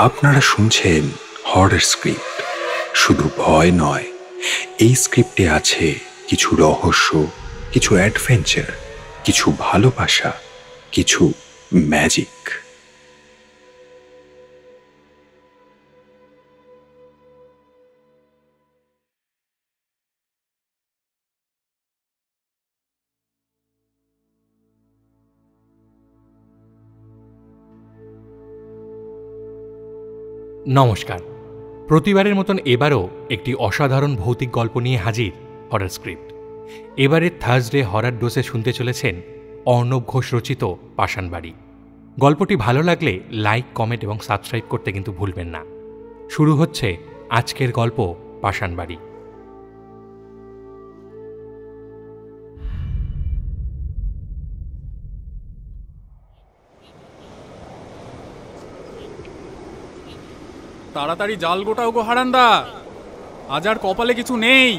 আপনারা শুনছেন horror script. শুধু ভয় নয়, এই স্ক্রিপ্টে আছে কিছু রহস্য, কিছু অ্যাডভেঞ্চার, কিছু ভালোবাসা, কিছু ম্যাজিক। নমস্কার। প্রতিবারের মতন এবারও একটি অসাধারণ ভৌতিক গল্প নিয়ে হাজির হরর স্ক্রিপ্ট। এবারের থার্সডে হরর ডোজে শুনতে চলেছেন অর্ণব ঘোষ রচিত পাষাণবাড়ি। গল্পটি ভালো লাগলে লাইক, কমেন্ট এবং সাবস্ক্রাইব করতে কিন্তু ভুলবেন না। শুরু হচ্ছে আজকের গল্প পাষাণবাড়ি। তাড়াতাড়ি জাল গোটাও গো হারান্দা, আজ আর কপালে কিছু নেই।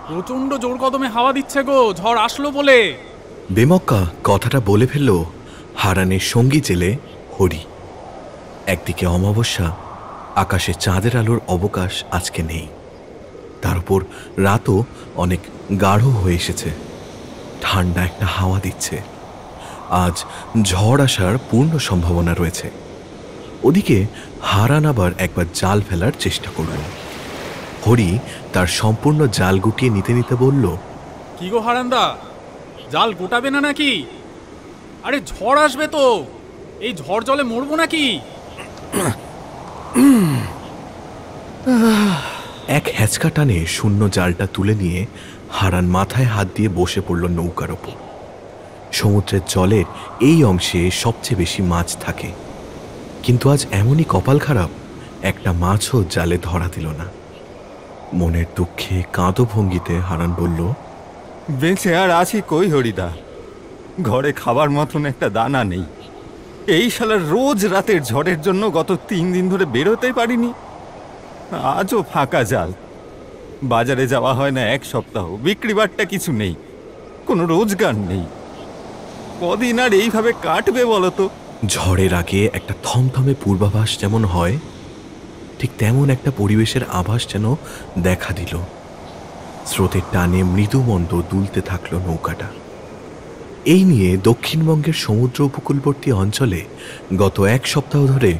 প্রচন্ড জোর কদমে হাওয়া দিচ্ছে গো, ঝড় আসলো বলে। বেমক্কা কথাটা বলে ফেলল হারানের সঙ্গী জেলে হরি। একদিকে অমাবস্যা, আকাশে চাঁদের আলোর অবকাশ আজকে নেই। তার উপর রাতও অনেক গাঢ় হয়ে এসেছে, ঠান্ডা একটা হাওয়া দিচ্ছে। আজ ঝড় আসার পূর্ণ সম্ভাবনা রয়েছে। ওদিকে হারান আবার একবার জাল ফেলার চেষ্টা করল। হরি তার সম্পূর্ণ জাল গুটিয়ে নিতে নিতে বলল, কি গো হারান্দা, জাল গোটাবে না নাকি? আরে ঝড় আসবে তো, এই ঝড় জলে মরবো নাকি? এক হ্যাচকা টানে শূন্য জালটা তুলে নিয়ে হারান মাথায় হাত দিয়ে বসে পড়ল নৌকার ওপর। সমুদ্রের জলের এই অংশে সবচেয়ে বেশি মাছ থাকে, কিন্তু আজ এমনই কপাল খারাপ, একটা মাছও জালে ধরা দিল না। মনের দুঃখে কাঁদো ভঙ্গিতে হারান বলল, বেঁচে আর আছি কই হরিদা, ঘরে খাবার মতন একটা দানা নেই। এই শালার রোজ রাতের ঝড়ের জন্য গত 3 দিন ধরে বেরোতেই পারিনি। আজও ফাঁকা জাল, বাজারে যাওয়া হয় না 1 সপ্তাহ, বিক্রি বাট্টা কিছু নেই, কোনো রোজগার নেই। কদিন আর এইভাবে কাটবে বলতো? ঝড়ের আগে একটা থমথমে পূর্বাভাস যেমন হয়, ঠিক তেমন একটা পরিবেশের আভাস যেন দেখা দিল। স্রোতের টানে মৃদুমন্দ দুলতে থাকলো নৌকাটা। এই নিয়ে দক্ষিণবঙ্গের সমুদ্র উপকূলবর্তী অঞ্চলে গত 1 সপ্তাহ ধরে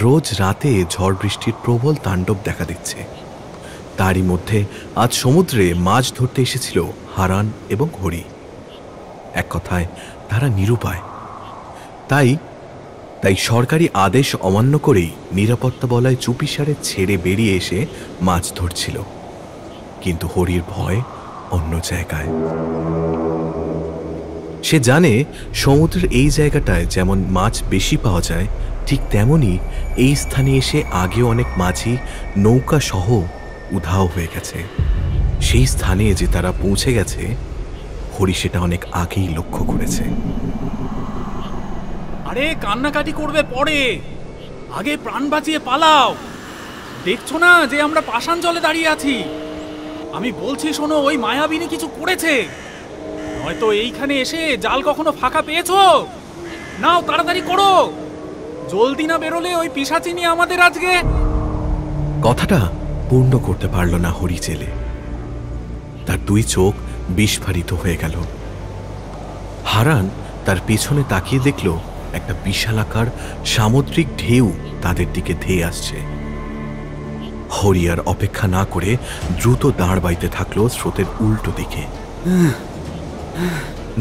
রোজ রাতে ঝড় বৃষ্টির প্রবল তাণ্ডব দেখা দিচ্ছে। তারই মধ্যে আজ সমুদ্রে মাছ ধরতে এসেছিল হারান এবং হরি। এক কথায় তারা নিরুপায়। তাই সরকারি আদেশ অমান্য করেই নিরাপত্তা বলয় চুপিসারে ছেড়ে বেরিয়ে এসে মাছ ধরছিল। কিন্তু হরির ভয় অন্য জায়গায়। সে জানে সমুদ্রের এই জায়গাটায় যেমন মাছ বেশি পাওয়া যায়, ঠিক তেমনই এই স্থানে এসে আগেও অনেক মাছই নৌকা সহ উধাও হয়ে গেছে। সেই স্থানে যে তারা পৌঁছে গেছে, হরি সেটা অনেক আগেই লক্ষ্য করেছে। আরে কান্নাকাটি করবে পরে, আগে প্রাণ বাঁচিয়ে পালাও। দেখছো না যে আমরা পাষাণ জলে দাঁড়িয়ে আছি? আমি বলছি শোনো, ওই মায়াবিনী কিছু করেছে, নয়তো এইখানে এসে জাল কখনো ফাঁকা পেয়েছো? নাও তাড়াতাড়ি করো, জলদি না বেরোলে ওই পিশাচিনী আমাদের আজকে। কথাটা পূর্ণ করতে পারল না হরি জেলে। তার 2 চোখ বিস্ফারিত হয়ে গেল। হারান তার পেছনে তাকিয়ে দেখল একটা বিশালাকার সামুদ্রিক ঢেউ তাদের দিকে ধেয়ে আসছে। হরি আর অপেক্ষা না করে দ্রুত দাঁড় বাইতে থাকলো স্রোতের উল্টো দিকে,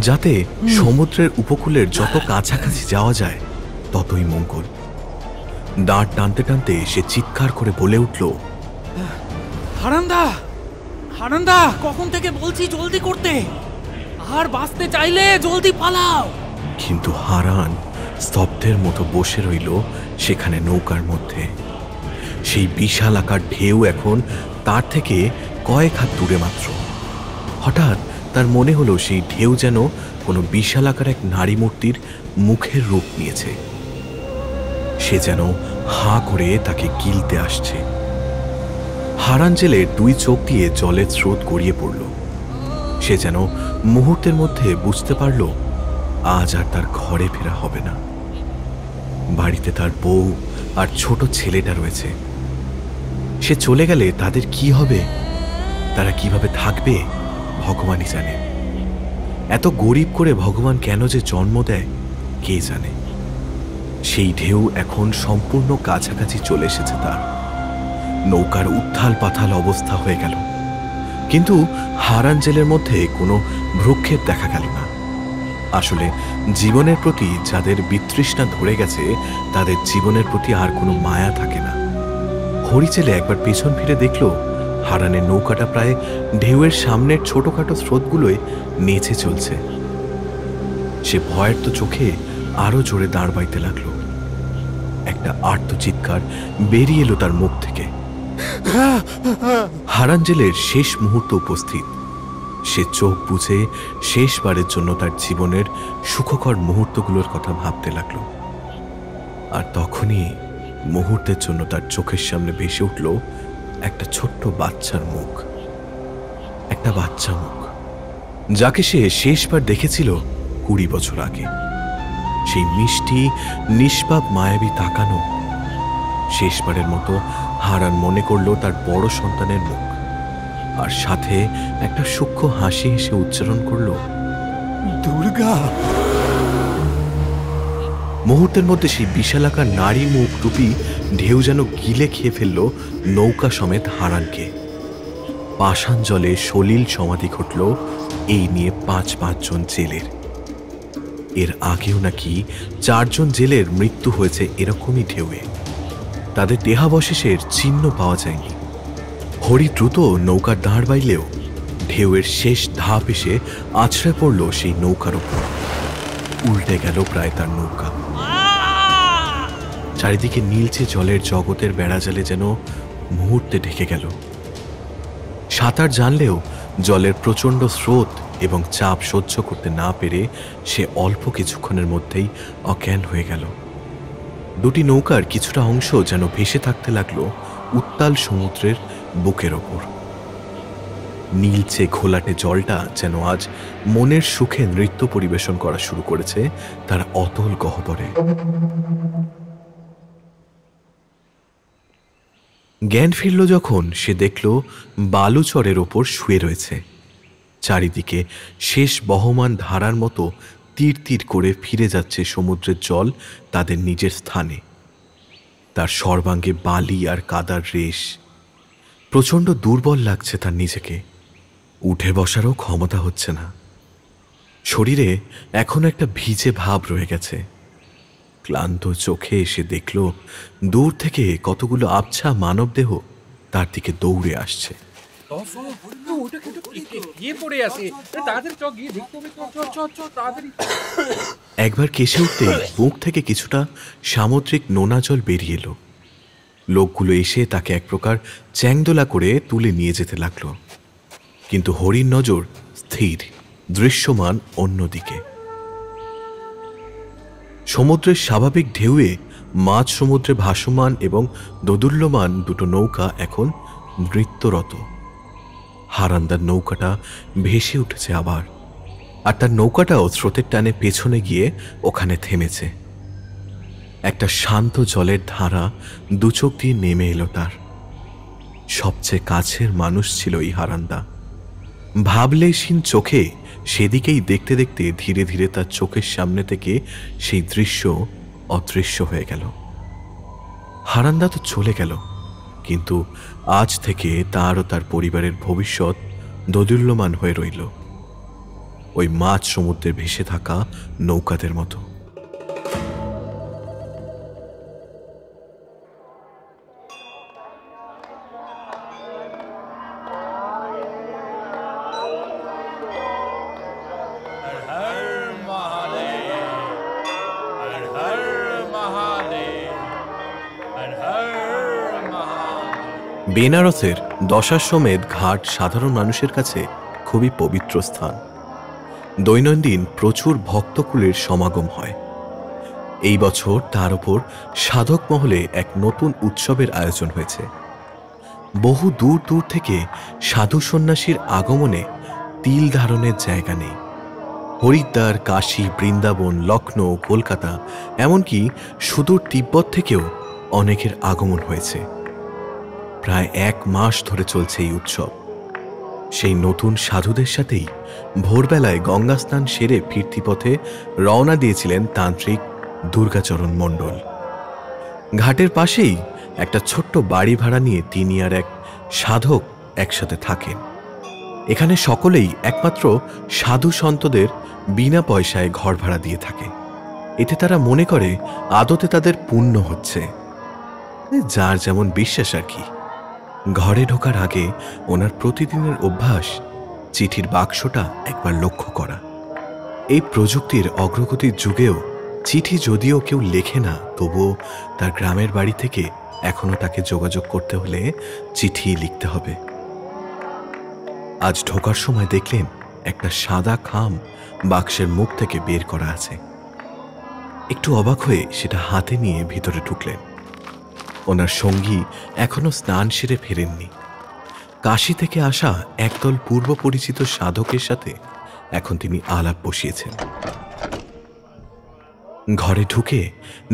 যাতে সমুদ্রের উপকূলের যত কাছাকাছি যাওয়া যায় ততই মঙ্গল। দাঁড় টানতে টানতে সে চিৎকার করে বলে উঠল, হারান্দা, হারান্দা, কখন থেকে বলছি জলদি করতে, আর বাঁচতে চাইলে জলদি পালাও। কিন্তু হারান স্তব্ধের মতো বসে রইল সেখানে নৌকার মধ্যে। সেই বিশাল আকার ঢেউ এখন তার থেকে কয়েক হাত দূরে মাত্র। হঠাৎ তার মনে হলো সেই ঢেউ যেন কোনো বিশাল আকার এক নারী মূর্তির মুখের রূপ নিয়েছে। সে যেন হাঁ করে তাকে গিলতে আসছে। হারান জেলের 2 চোখ দিয়ে জলের স্রোত গড়িয়ে পড়ল। সে যেন মুহূর্তের মধ্যে বুঝতে পারল আজ আর তার ঘরে ফেরা হবে না। বাড়িতে তার বউ আর ছোট ছেলেটা রয়েছে। সে চলে গেলে তাদের কি হবে, তারা কিভাবে থাকবে ভগবানই জানে। এত গরিব করে ভগবান কেন যে জন্ম দেয় কে জানে। সেই ঢেউ এখন সম্পূর্ণ কাছাকাছি চলে এসেছে তার। নৌকার উত্থাল পাথাল অবস্থা হয়ে গেল, কিন্তু হারান জেলের মধ্যে কোনো ভ্রুক্ষেপ দেখা গেল না। আসলে জীবনের প্রতি যাদের বিতৃষ্ণা ধরে গেছে তাদের জীবনের প্রতি আর কোনো মায়া থাকে না। হরিচেলে একবার পেছন ফিরে দেখল হারানের নৌকাটা প্রায় ঢেউয়ের সামনের ছোটখাটো স্রোতগুলোয় নেচে চলছে। সে ভয়ের তো চোখে আরো জোরে দাঁড় বাইতে লাগলো। একটা আর্তচিৎকার বেরিয়ে এলো তার মুখ থেকে। হারান জেলের শেষ মুহূর্ত উপস্থিত। সে চোখ বুঝে শেষবারের জন্য তার জীবনের সুখকর মুহূর্তগুলোর কথা ভাবতে লাগল। আর তখনই মুহূর্তের জন্য তার চোখের সামনে ভেসে উঠল একটা ছোট্ট বাচ্চার মুখ। একটা বাচ্চা মুখ, যাকে সে শেষবার দেখেছিল 20 বছর আগে। সেই মিষ্টি নিষ্পাপ মায়াবী তাকানো। শেষবারের মতো হারান মনে করল তার বড় সন্তানের মুখ, আর সাথে একটা সূক্ষ্ম হাসি হেসে উচ্চারণ করল, দুর্গা। মুহূর্তের মধ্যে সেই বিশালাকার নারী মুখ রূপী ঢেউ যেন গিলে খেয়ে ফেলল নৌকা সমেত হারানকে। পাষাণ জলে সলিল সমাধি ঘটল এই নিয়ে 5 জন জেলের। এর আগেও নাকি 4 জন জেলের মৃত্যু হয়েছে এরকমই ঢেউয়ে। তাদের দেহাবশেষের চিহ্ন পাওয়া যায়নি। হরি দ্রুত নৌকার দাঁড় বাইলেও ঢেউয়ের শেষ ধাপ এসে আছড়ে পড়ল সেই নৌকার উপর। উল্টে গেল প্রায় তার নৌকা। চারিদিকে নীলচে জলের জগতের বেড়াজালে যেন মুহূর্তে ঢেকে গেল। সাঁতার জানলেও জলের প্রচণ্ড স্রোত এবং চাপ সহ্য করতে না পেরে সে অল্প কিছুক্ষণের মধ্যেই অজ্ঞান হয়ে গেল। দুটি নৌকার কিছুটা অংশ যেন ভেসে থাকতে লাগলো উত্তাল সমুদ্রের বুকের ওপর। নীলচে ঘোলাটে জলটা যেন আজ মনের সুখে নৃত্য পরিবেশন করা শুরু করেছে তার অতল গহ্বরে। জ্ঞান ফিরল যখন সে দেখল বালুচরের ওপর শুয়ে রয়েছে। চারিদিকে শেষ বহমান ধারার মতো তীর তীর করে ফিরে যাচ্ছে সমুদ্রের জল তাদের নিজের স্থানে। তার সর্বাঙ্গে বালি আর কাদার রেশ। প্রচণ্ড দুর্বল লাগছে তার নিজেকে। উঠে বসারও ক্ষমতা হচ্ছে না। শরীরে এখন একটা ভিজে ভাব রয়ে গেছে। ক্লান্ত চোখে এসে দেখল দূর থেকে কতগুলো আবছা মানবদেহ তার দিকে দৌড়ে আসছে। একবার কেসে উঠতে মুখ থেকে কিছুটা সামুদ্রিক নোনা জল বেরিয়ে এলো। লোকগুলো এসে তাকে এক প্রকার চ্যাংদোলা করে তুলে নিয়ে যেতে লাগলো, কিন্তু হরির নজর স্থির, দৃশ্যমান অন্যদিকে। সমুদ্রের স্বাভাবিক ঢেউয়ে মাঝ সমুদ্রে ভাসমান এবং দোদুল্যমান দুটো নৌকা এখন নৃত্যরত। হারান্দার নৌকাটা ভেসে উঠেছে আবার, আর তার নৌকাটাও স্রোতের টানে পেছনে গিয়ে ওখানে থেমেছে। একটা শান্ত জলের ধারা দুচোখ দিয়ে নেমে এলো তার। সবচেয়ে কাছের মানুষ ছিল এই হারান্দা। ভাবলেশহীন চোখে সেদিকেই দেখতে দেখতে ধীরে ধীরে তার চোখের সামনে থেকে সেই দৃশ্য অদৃশ্য হয়ে গেল। হারান্দা তো চলে গেল, কিন্তু আজ থেকে তার ও তার পরিবারের ভবিষ্যৎ দোদুল্যমান হয়ে রইল ওই মাঝ সমুদ্রে ভেসে থাকা নৌকাদের মতো। বেনারসের দশাশ্বমেধ ঘাট সাধারণ মানুষের কাছে খুবই পবিত্র স্থান। দৈনন্দিন প্রচুর ভক্তকুলের সমাগম হয়। এই বছর তার উপর সাধক মহলে এক নতুন উৎসবের আয়োজন হয়েছে। বহু দূর দূর থেকে সাধু সন্ন্যাসীর আগমনে তিল ধারণের জায়গা নেই। হরিদ্বার, কাশী, বৃন্দাবন, লখনৌ, কলকাতা, এমনকি সুদূর তিব্বত থেকেও অনেকের আগমন হয়েছে। প্রায় 1 মাস ধরে চলছে এই উৎসব। সেই নতুন সাধুদের সাথেই ভোরবেলায় গঙ্গা স্নান সেরে ফিরতি পথে রওনা দিয়েছিলেন তান্ত্রিক দুর্গাচরণ মণ্ডল। ঘাটের পাশেই একটা ছোট্ট বাড়ি ভাড়া নিয়ে তিনি আর এক সাধক একসাথে থাকেন। এখানে সকলেই একমাত্র সাধু সন্তদের বিনা পয়সায় ঘর ভাড়া দিয়ে থাকে। এতে তারা মনে করে আদতে তাদের পুণ্য হচ্ছে, যার যেমন বিশ্বাস আর কি। ঘরে ঢোকার আগে ওনার প্রতিদিনের অভ্যাস চিঠির বাক্সটা একবার লক্ষ্য করা। এই প্রযুক্তির অগ্রগতির যুগেও চিঠি যদিও কেউ লেখে না, তবুও তার গ্রামের বাড়ি থেকে এখনো তাকে যোগাযোগ করতে হলে চিঠি লিখতে হবে। আজ ঢোকার সময় দেখলেন একটা সাদা খাম বাক্সের মুখ থেকে বের করা আছে। একটু অবাক হয়ে সেটা হাতে নিয়ে ভিতরে ঢুকলেন। ওনার সঙ্গী এখনো স্নান সেরে ফেরেননি। কাশী থেকে আসা একদল পূর্ব পরিচিত সাধকের সাথে এখন তিনি আলাপ বসিয়েছেন। ঘরে ঢুকে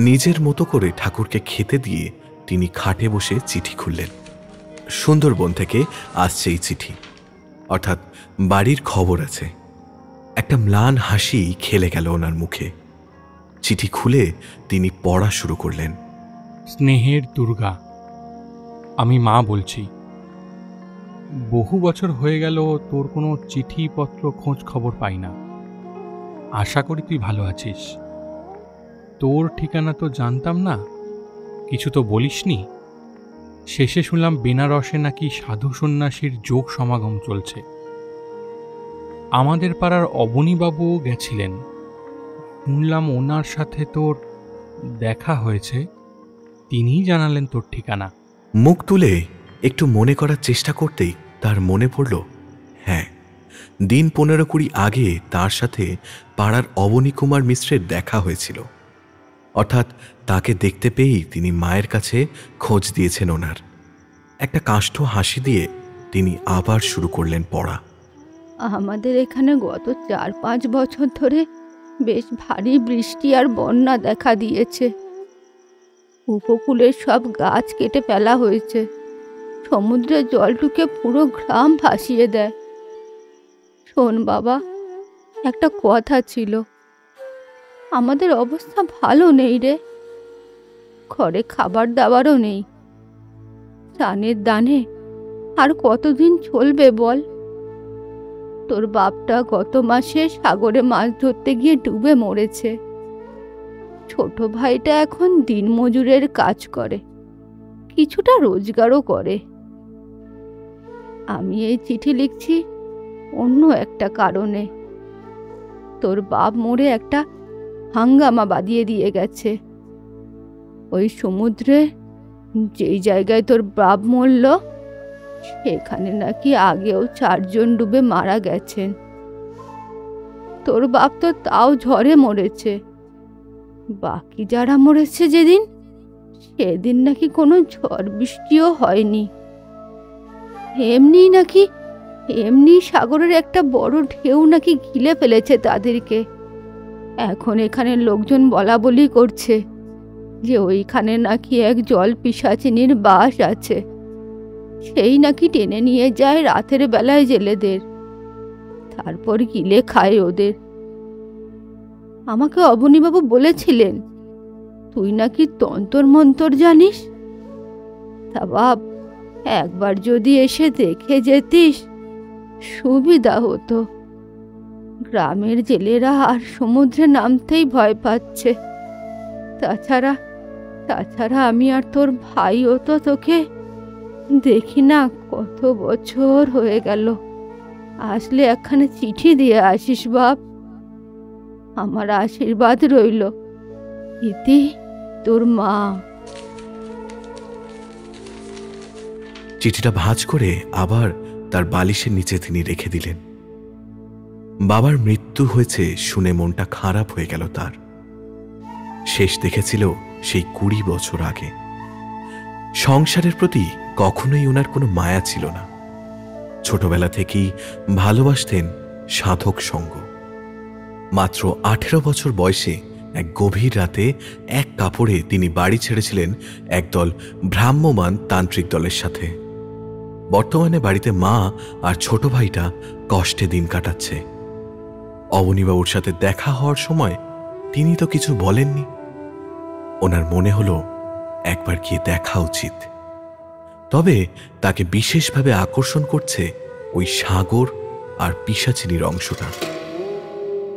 নিজের মতো করে ঠাকুরকে খেতে দিয়ে তিনি খাটে বসে চিঠি খুললেন। সুন্দরবন থেকে আসছে এই চিঠি, অর্থাৎ বাড়ির খবর আছে। একটা ম্লান হাসি খেলে গেল ওনার মুখে। চিঠি খুলে তিনি পড়া শুরু করলেন। স্নেহের দুর্গা, আমি মা বলছি। বহু বছর হয়ে গেল তোর কোনো চিঠিপত্র খোঁজ খবর পাই না। আশা করি তুই ভালো আছিস। তোর ঠিকানা তো জানতাম না, কিছু তো বলিসনি। শেষে শুনলাম বেনারসে নাকি সাধু সন্ন্যাসীর যোগ সমাগম চলছে। আমাদের পাড়ার অবনীবাবুও গেছিলেন, শুনলাম ওনার সাথে তোর দেখা হয়েছে। তিনিই জানালেন তোর ঠিকানা। মুখ তুলে একটু মনে করার চেষ্টা করতেই তার মনে পড়ল, হ্যাঁ, দিন 15-20 আগে তার সাথে পাড়ার অবনী কুমার মিশ্রের দেখা হয়েছিল। অর্থাৎ তাকে দেখতে পেয়েই তিনি মায়ের কাছে খোঁজ দিয়েছেন ওনার। একটা কাষ্ঠ হাসি দিয়ে তিনি আবার শুরু করলেন পড়া। আমাদের এখানে গত 4-5 বছর ধরে বেশ ভারী বৃষ্টি আর বন্যা দেখা দিয়েছে। উপকূলের সব গাছ কেটে ফেলা হয়েছে। সমুদ্রের জল ঢুকে পুরো গ্রাম ভাসিয়ে দেয়। শোন বাবা, একটা কথা ছিল। আমাদের অবস্থা ভালো নেই রে। ঘরে খাবার দাবারও নেই। ধানের দানে আর কতদিন চলবে বল? তোর বাপটা গত মাসে সাগরে মাছ ধরতে গিয়ে ডুবে মরেছে। ছোট ভাইটা এখন দিনমজুরের কাজ করে, কিছুটা রোজগারও করে। আমি এই চিঠি লিখছি অন্য একটা কারণে। তোর বাপ মরে একটা হাঙ্গামা বাঁধিয়ে দিয়ে গেছে। ওই সমুদ্রে যেই জায়গায় তোর বাপ মরল, সেখানে নাকি আগেও 4 জন ডুবে মারা গেছেন। তোর বাপ তো তাও ঝড়ে মরেছে। বাকি যারা মরেছে যেদিন, সেদিন নাকি কোনো ঝড় বৃষ্টিও হয়নি। এমনি সাগরের একটা বড় ঢেউ নাকি গিলে ফেলেছে তাদেরকে। এখন এখানে লোকজন বলা বলি করছে যে ওইখানে নাকি এক জল পিশাচিনীর বাস আছে। সেই নাকি টেনে নিয়ে যায় রাতের বেলায় জেলেদের, তারপর গিলে খায় ওদের। আমাকে অবনীবাবু বলেছিলেন তুই নাকি তন্তর মন্তর জানিস। তা বাপ, একবার যদি এসে দেখে যেতিস সুবিধা হতো। গ্রামের জেলেরা আর সমুদ্রে নামতেই ভয় পাচ্ছে। তাছাড়া আমি আর তোর ভাইও তো তোকে দেখি না কত বছর হয়ে গেল। আসলে একখানে চিঠি দিয়ে আসিস বাপ। আমার আশীর্বাদ রইল। ইতি, তোর মা। চিঠিটা ভাঁজ করে আবার তার বালিশের নিচে তিনি রেখে দিলেন। বাবার মৃত্যু হয়েছে শুনে মনটা খারাপ হয়ে গেল তার। শেষ দেখেছিল সেই 20 বছর আগে। সংসারের প্রতি কখনোই ওনার কোনো মায়া ছিল না। ছোটবেলা থেকেই ভালোবাসতেন সাধক সঙ্গ। মাত্র 18 বছর বয়সে এক গভীর রাতে এক কাপড়ে তিনি বাড়ি ছেড়েছিলেন একদল ভ্রাম্যমান তান্ত্রিক দলের সাথে। বর্তমানে বাড়িতে মা আর ছোট ভাইটা কষ্টে দিন কাটাচ্ছে। অবনীবাবুর সাথে দেখা হওয়ার সময় তিনি তো কিছু বলেননি। ওনার মনে হলো একবার গিয়ে দেখা উচিত। তবে তাকে বিশেষভাবে আকর্ষণ করছে ওই সাগর আর পিশাচিনীর অংশটা।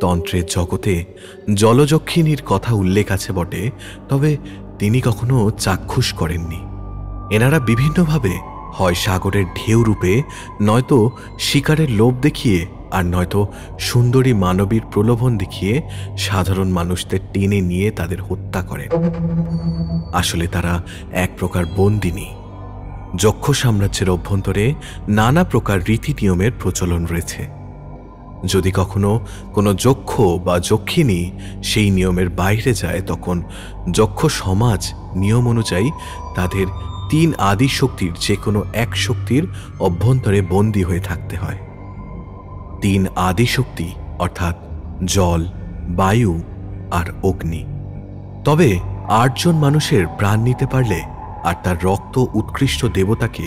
তন্ত্রের জগতে জলযক্ষিণীর কথা উল্লেখ আছে বটে, তবে তিনি কখনো চাক্ষুষ করেননি। এনারা বিভিন্নভাবে হয় সাগরের ঢেউ রূপে, নয়তো শিকারের লোভ দেখিয়ে, আর নয়তো সুন্দরী মানবীর প্রলোভন দেখিয়ে সাধারণ মানুষদের টেনে নিয়ে তাদের হত্যা করেন। আসলে তারা এক প্রকার বন্দিনী। যক্ষ সাম্রাজ্যের অভ্যন্তরে নানা প্রকার রীতি নিয়মের প্রচলন রয়েছে। যদি কখনো কোনো যক্ষ বা যক্ষিণী সেই নিয়মের বাইরে যায়, তখন যক্ষ সমাজ নিয়ম অনুযায়ী তাদের 3 আদি শক্তির যে কোনো এক শক্তির অভ্যন্তরে বন্দী হয়ে থাকতে হয়। 3 আদি শক্তি অর্থাৎ জল, বায়ু আর অগ্নি। তবে 8 জন মানুষের প্রাণ নিতে পারলে আর তার রক্ত উৎকৃষ্ট দেবতাকে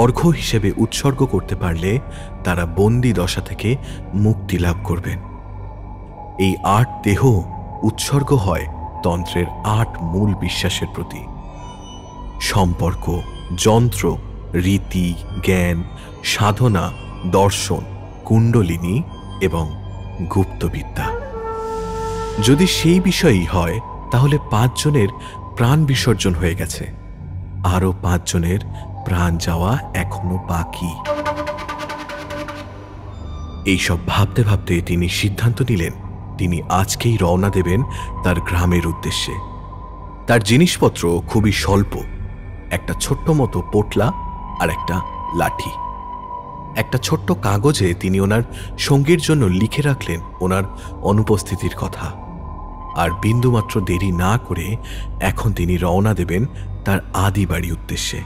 অর্ঘ্য হিসেবে উৎসর্গ করতে পারলে তারা বন্দি দশা থেকে মুক্তি লাভ করবেন। এই 8 দেহ উৎসর্গ হয় তন্ত্রের 8 মূল বিশ্বাসের প্রতি: সম্পর্ক, যন্ত্র, রীতি, জ্ঞান, সাধনা, দর্শন, কুণ্ডলিনী এবং গুপ্তবিদ্যা। যদি সেই বিষয়ই হয়, তাহলে 5 জনের প্রাণ বিসর্জন হয়ে গেছে, আরো 5 জনের প্রাণ যাওয়া এখনো বাকি। এইসব ভাবতে ভাবতে তিনি সিদ্ধান্ত নিলেন তিনি আজকেই রওনা দেবেন তার গ্রামের উদ্দেশ্যে। তার জিনিসপত্র খুবই স্বল্প: একটা ছোট্ট মতো পোটলা আর একটা লাঠি। একটা ছোট্ট কাগজে তিনি ওনার সঙ্গীর জন্য লিখে রাখলেন ওনার অনুপস্থিতির কথা। আর বিন্দুমাত্র দেরি না করে এখন তিনি রওনা দেবেন তার আদি বাড়ির উদ্দেশ্যে।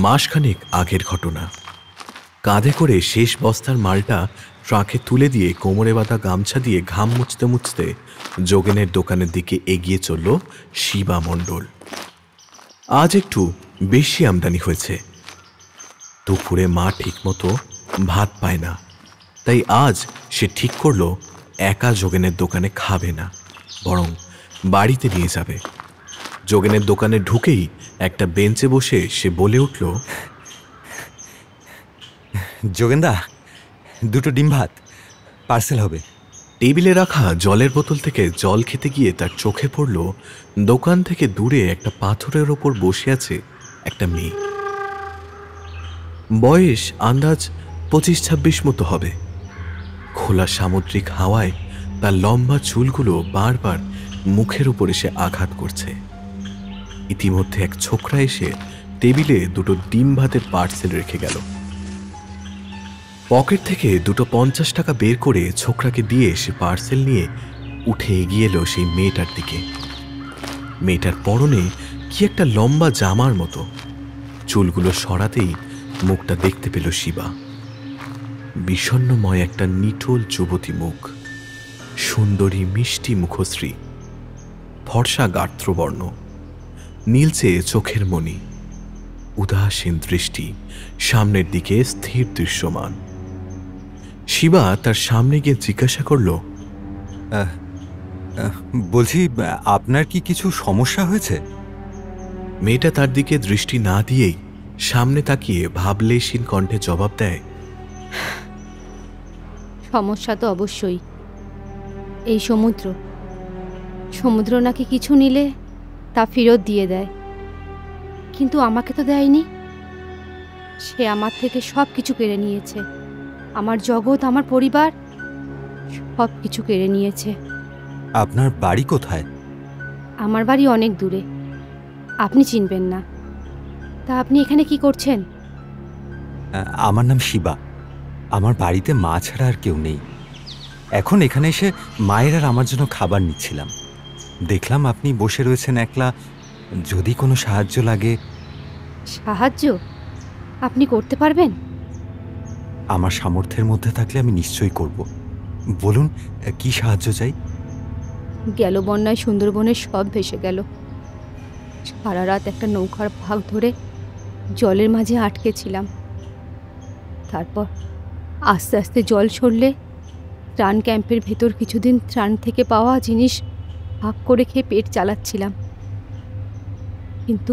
মাসখানেক আগের ঘটনা। কাঁধে করে শেষ বস্তার মালটা ট্রাকে তুলে দিয়ে কোমরে বাঁধা গামছা দিয়ে ঘাম মুছতে মুছতে যোগেনের দোকানের দিকে এগিয়ে চলল শিবা মণ্ডল। আজ একটু বেশি আমদানি হয়েছে। দুপুরে মা ঠিকমতো ভাত পায় না, তাই আজ সে ঠিক করল একা যোগেনের দোকানে খাবে না, বরং বাড়িতে নিয়ে যাবে। যোগেনের দোকানে ঢুকেই একটা বেঞ্চে বসে সে বলে উঠল, যোগেনদা, 2টো ডিম ভাত পার্সেল হবে। টেবিলে রাখা জলের বোতল থেকে জল খেতে গিয়ে তার চোখে পড়ল দোকান থেকে দূরে একটা পাথরের ওপর বসে আছে একটা মেয়ে। বয়স আন্দাজ 25-26 মতো হবে। খোলা সামুদ্রিক হাওয়ায় তার লম্বা চুলগুলো বারবার মুখের উপর এসে আঘাত করছে। ইতিমধ্যে এক ছোকরা এসে টেবিলে 2টো ডিম ভাতের পার্সেল রেখে গেল। পকেট থেকে 2টো 50 টাকা বের করে ছোকরাকে দিয়ে সে পার্সেল নিয়ে উঠে এগিয়ে এলো সেই মেয়েটার দিকে। মেয়েটার পরনে কি একটা লম্বা জামার মতো। চুলগুলো সরাতেই মুখটা দেখতে পেল শিবা। বিষণ্ণময় একটা নিটোল যুবতী মুখ, সুন্দরী মিষ্টি মুখশ্রী, ফর্সা গাত্রবর্ণ, নীলচে চোখের মণি, উদাসীন দৃষ্টি, সামনের দিকে স্থির দৃশ্যমান। শিবা তার সামনে গিয়ে জিজ্ঞাসা করল, বলছি, আপনার কি কিছু সমস্যা হয়েছে? মেয়েটা তার দিকে দৃষ্টি না দিয়েই সামনে তাকিয়ে ভাবলেশীন কণ্ঠে জবাব দেয়, সমস্যা তো অবশ্যই। এই সমুদ্র নাকি কিছু নিলে তা ফেরত দিয়ে দেয়, কিন্তু আমাকে তো দেয়নি। সে আমার থেকে সব কিছু কেড়ে নিয়েছে। আমার জগৎ, আমার পরিবার, সব কিছু কেড়ে নিয়েছে। আপনার বাড়ি কোথায়? আমার বাড়ি অনেক দূরে, আপনি চিনবেন না। তা আপনি এখানে কি করছেন? আমার নাম শিবা। আমার বাড়িতে মা ছাড়া আর কেউ নেই। এখন এখানে এসে মায়ের আর আমার জন্য খাবার নিচ্ছিলাম। দেখলাম আপনি বসে রয়েছেন একলা। যদি কোনো সাহায্য লাগে। সাহায্য আপনি করতে পারবেন? আমার সামর্থ্যের মধ্যে থাকলে আমি নিশ্চয়ই করব। বলুন, কি সাহায্য চাই? গেল বন্যায় সুন্দরবনের সব ভেসে গেল। সারা রাত একটা নৌকার ভাগ ধরে জলের মাঝে আটকে ছিলাম। তারপর আস্তে আস্তে জল সরলে ত্রাণ ক্যাম্পের ভেতর কিছুদিন ত্রাণ থেকে পাওয়া জিনিস ভাগ করে খেয়ে পেট চালাচ্ছিলাম। কিন্তু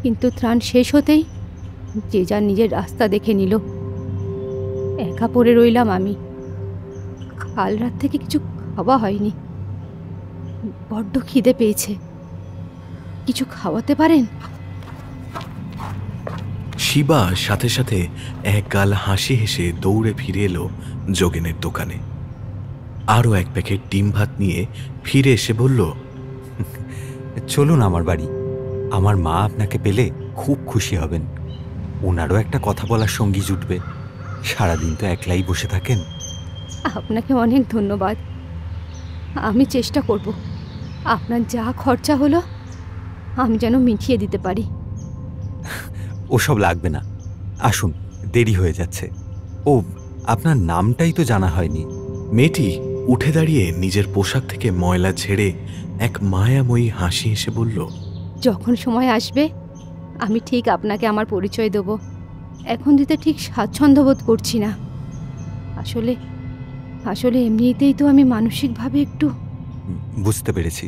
কিন্তু ত্রাণ শেষ হতেই যে যার নিজের রাস্তা দেখে নিল। একা পড়ে রইলাম আমি। কাল রাত থেকে কিছু খাওয়া হয়নি। বড্ড খিদে পেয়েছে। কিছু খাওয়াতে পারেন? শিবা সাথে সাথে এক গাল হাসি হেসে দৌড়ে ফিরে এলো যোগেনের দোকানে। আরও এক প্যাকেট ডিম ভাত নিয়ে ফিরে এসে বলল, চলুন আমার বাড়ি। আমার মা আপনাকে পেলে খুব খুশি হবেন। ওনারও একটা কথা বলার সঙ্গী জুটবে। সারাদিন তো একলাই বসে থাকেন। আপনাকে অনেক ধন্যবাদ। আমি চেষ্টা করব আপনার যা খরচা হলো আমি যেন মিটিয়ে দিতে পারি। ওসব লাগবে না, আসুন, দেরি হয়ে যাচ্ছে। ও, আপনার নামটাই তো জানা হয়নি। মেয়েটি উঠে দাঁড়িয়ে নিজের পোশাক থেকে ময়লা ঝেড়ে এক মায়াময়ী হাসি হেসে বলল, যখন সময় আসবে আমি ঠিক আপনাকে আমার পরিচয় দেব। এখন দিতে ঠিক স্বাচ্ছন্দ্য বোধ করছি না। আসলে আসলে এমনিতেই তো আমি মানসিকভাবে একটু। বুঝতে পেরেছি,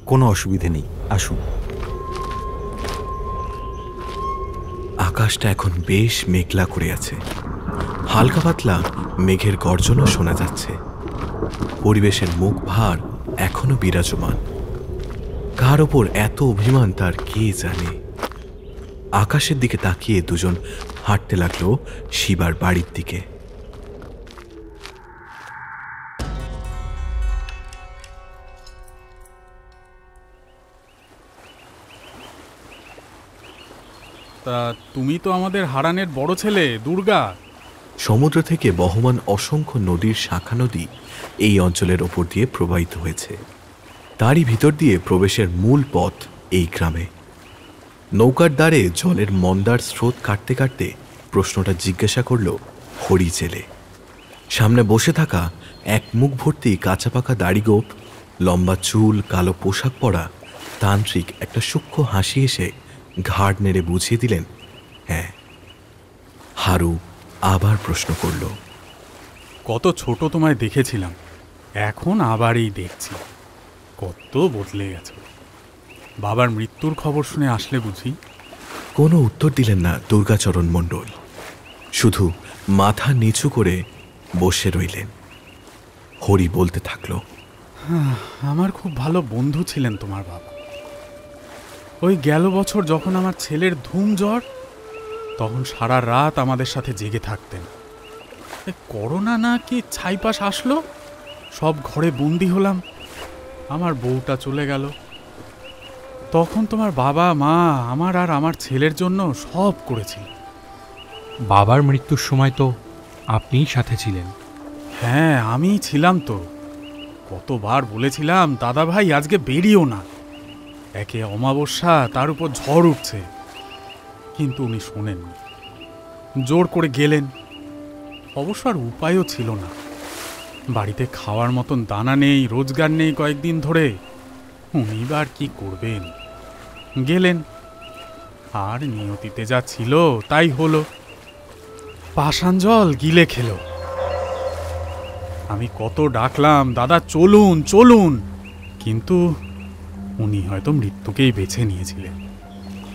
কোনো অসুবিধে নেই, আসুন। আকাশটা এখন বেশ মেঘলা করে আছে। হালকা পাতলা মেঘের গর্জনও শোনা যাচ্ছে। পরিবেশের মুখ ভার এখনো বিরাজমান। কার ওপর এত অভিমান তার কে জানে। আকাশের দিকে তাকিয়ে দুজন হাঁটতে লাগলো শিবার বাড়ির দিকে। তা তুমি তো আমাদের হারানের বড় ছেলে দুর্গা। সমুদ্র থেকে বহমান অসংখ্য নদীর শাখা নদী এই অঞ্চলের ওপর দিয়ে প্রবাহিত হয়েছে। তারই ভিতর দিয়ে প্রবেশের মূল পথ এই গ্রামে। নৌকার দ্বারে জলের মন্দার স্রোত কাটতে কাটতে প্রশ্নটা জিজ্ঞাসা করল হরি জেলে। সামনে বসে থাকা এক মুখ ভর্তি কাঁচা পাকা দাড়িগোপ, লম্বা চুল, কালো পোশাক পরা তান্ত্রিক একটা সূক্ষ্ম হাসি এসে ঘাড় নেড়ে বুঝিয়ে দিলেন, হ্যাঁ। হারু আবার প্রশ্ন করল, কত ছোট তোমায় দেখেছিলাম, এখন আবার এই দেখছি। কত বদলে গেছে। বাবার মৃত্যুর খবর শুনে আসলে বুঝি? কোনো উত্তর দিলেন না দুর্গাচরণ মণ্ডল। শুধু মাথা নিচু করে বসে রইলেন। হরি বলতে থাকলো, আমার খুব ভালো বন্ধু ছিলেন তোমার বাবা। ওই গেল বছর যখন আমার ছেলের ধুম জ্বর, তখন সারা রাত আমাদের সাথে জেগে থাকতেন। করোনা না কি ছাইপাশ আসলো, সব ঘরে বন্দি হলাম। আমার বউটা চলে গেল। তখন তোমার বাবা মা আমার আর আমার ছেলের জন্য সব করেছিল। বাবার মৃত্যুর সময় তো আপনিই সাথে ছিলেন। হ্যাঁ, আমিই ছিলাম তো। কতবার বলেছিলাম দাদা ভাই আজকে বেরিও না, একে অমাবস্যা, তার উপর ঝড় উঠছে। কিন্তু উনি শোনেননি, জোর করে গেলেন। অবশ্য আর উপায়ও ছিল না। বাড়িতে খাওয়ার মতন দানা নেই, রোজগার নেই কয়েকদিন ধরে। উনি বা আর কি করবেন? গেলেন। আর নিয়তিতে যা ছিল তাই হলো। পাষাণ জল গিলে খেলো। আমি কত ডাকলাম, দাদা চলুন চলুন, কিন্তু উনি হয়তো মৃত্যুকেই বেছে নিয়েছিলেন।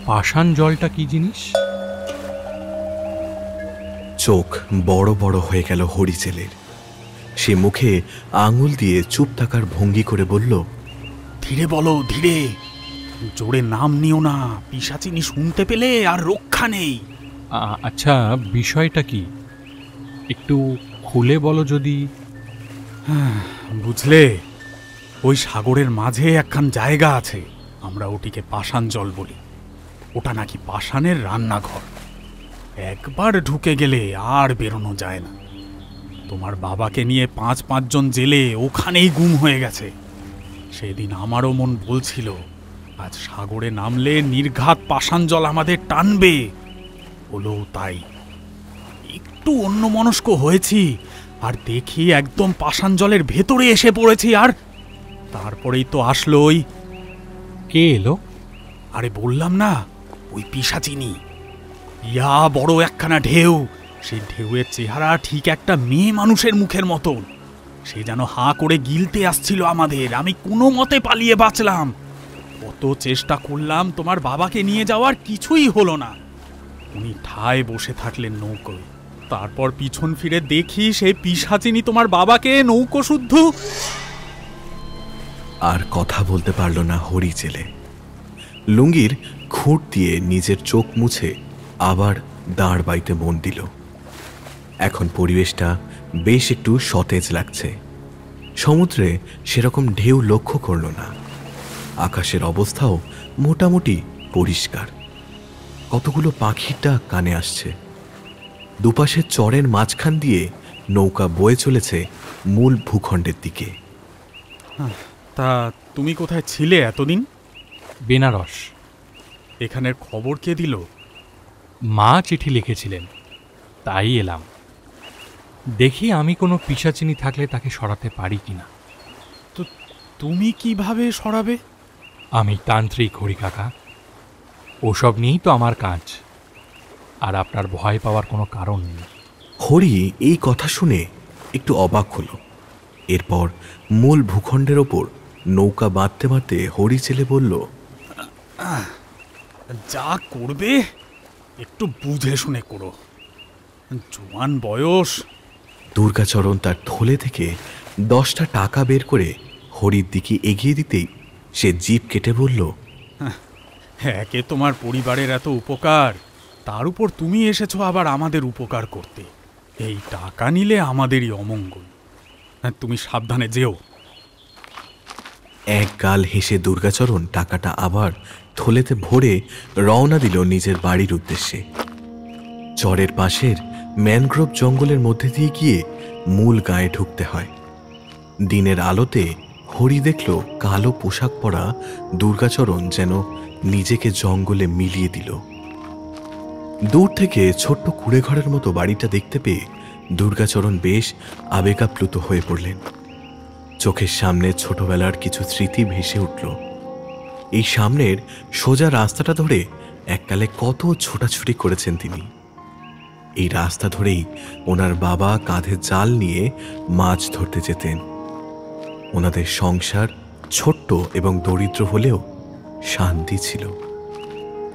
পাষাণ জলটা কি জিনিস? চোখ বড় বড় হয়ে গেল হরিচেলের। সে মুখে আঙুল দিয়ে চুপ থাকার ভঙ্গি করে বলল, ধীরে বলো, ধীরে, জোরে নাম নিও না। পিশাচিনি শুনতে পেলে আর রক্ষা নেই। আচ্ছা, বিষয়টা কি একটু খুলে বলো যদি। বুঝলে, ওই সাগরের মাঝে একখান জায়গা আছে, আমরা ওটিকে পাষাণ জল বলি। ওটা নাকি পাষাণের রান্নাঘর। একবার ঢুকে গেলে আর বেরোনো যায় না। তোমার বাবাকে নিয়ে 5-5 জন জেলে ওখানেই গুম হয়ে গেছে। সেদিন আমারও মন বলছিল আজ সাগরে নামলে নির্ঘাত পাষাণ জল আমাদের টানবে। হলো তাই, একটু অন্যমনস্ক হয়েছি আর দেখি একদম পাষাণ জলের ভেতরে এসে পড়েছি। আর তারপরেই তো আসলো ওই, কে এলো? আরে বললাম না, ওই পিশাচিনী। ইয়া বড় একখানা ঢেউ, সেই ঢেউয়ের চেহারা ঠিক একটা মেয়ে মানুষের মুখের মতন। সে যেন হাঁ করে গিলতে আসছিল আমাদের। আমি কোনো মতে পালিয়ে বাঁচলাম। কত চেষ্টা করলাম তোমার বাবাকে নিয়ে যাওয়ার, কিছুই হলো না। উনি ঠায় বসে থাকলেন নৌকোয়। তারপর পিছন ফিরে দেখি সেই পিশাচিনী তোমার বাবাকে নৌকো শুদ্ধ। আর কথা বলতে পারল না হরি জেলে। লুঙ্গির খুঁট দিয়ে নিজের চোখ মুছে আবার দাঁড় বাইতে মন দিল। এখন পরিবেশটা বেশ একটু সতেজ লাগছে। সমুদ্রে সেরকম ঢেউ লক্ষ্য করল না। আকাশের অবস্থাও মোটামুটি পরিষ্কার। কতগুলো পাখির ডাক কানে আসছে। দুপাশের চরের মাঝখান দিয়ে নৌকা বয়ে চলেছে মূল ভূখণ্ডের দিকে। তা তুমি কোথায় ছিলে এতদিন? বেনারস। এখানের খবর কে দিল? মা চিঠি লিখেছিলেন, তাই এলাম। দেখি আমি কোনো পিশাচিনী থাকলে তাকে সরাতে পারি কিনা। তো তুমি কিভাবে সরাবে? আমি তান্ত্রিক হরি কাকা, ওসব নিয়েই তো আমার কাজ। আর আপনার ভয় পাওয়ার কোনো কারণ নেই। হরি এই কথা শুনে একটু অবাক হলো। এরপর মূল ভূখণ্ডের ওপর নৌকা বাঁধতে বাঁধতে হরি ছেলে বলল, যা করবে একটু বুঝে শুনে করো, জোয়ান বয়স। দুর্গাচরণ তার থলে থেকে 10টা টাকা বের করে হরির দিকে এগিয়ে দিতেই সে জিভ কেটে বলল, একে তোমার পরিবারের এত উপকার, তার উপর তুমি এসেছো আবার আমাদের উপকার করতে। এই টাকা নিলে আমাদেরই অমঙ্গল। তুমি সাবধানে যেও। এক গাল হেসে দুর্গাচরণ টাকাটা আবার থলেতে ভরে রওনা দিল নিজের বাড়ির উদ্দেশ্যে। চরের পাশের ম্যানগ্রোভ জঙ্গলের মধ্যে দিয়ে গিয়ে মূল গায়ে ঢুকতে হয়। দিনের আলোতে হরি দেখল কালো পোশাক পরা দুর্গাচরণ যেন নিজেকে জঙ্গলে মিলিয়ে দিল। দূর থেকে ছোট্ট কুড়েঘরের মতো বাড়িটা দেখতে পেয়ে দুর্গাচরণ বেশ আবেগাপ্লুত হয়ে পড়লেন। চোখের সামনে ছোটবেলার কিছু স্মৃতি ভেসে উঠল। এই সামনের সোজা রাস্তাটা ধরে এককালে কত ছোটাছুটি করেছেন তিনি। এই রাস্তা ধরেই ওনার বাবা কাঁধে জাল নিয়ে মাছ ধরতে যেতেন। ওনাদের সংসার ছোট্ট এবং দরিদ্র হলেও শান্তি ছিল।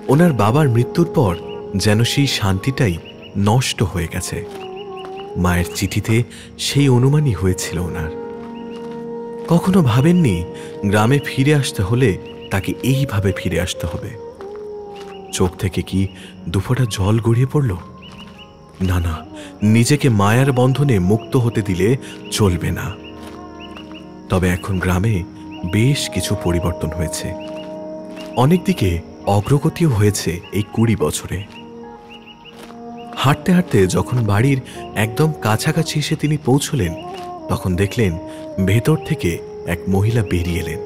ওনার বাবার মৃত্যুর পর যেন সেই শান্তিটাই নষ্ট হয়ে গেছে। মায়ের চিঠিতে সেই অনুমানই হয়েছিল ওনার। কখনো ভাবেননি গ্রামে ফিরে আসতে হলে তাকে এইভাবে ফিরে আসতে হবে। চোখ থেকে কি দুফোঁটা জল গড়িয়ে পড়ল? না না, নিজেকে মায়ার বন্ধনে মুক্ত হতে দিলে চলবে না। তবে এখন গ্রামে বেশ কিছু পরিবর্তন হয়েছে। অনেক দিকে অগ্রগতিও হয়েছে এই 20 বছরে। হাঁটতে হাঁটতে যখন বাড়ির একদম কাছাকাছি এসে তিনি পৌঁছলেন, তখন দেখলেন ভেতর থেকে এক মহিলা বেরিয়ে এলেন।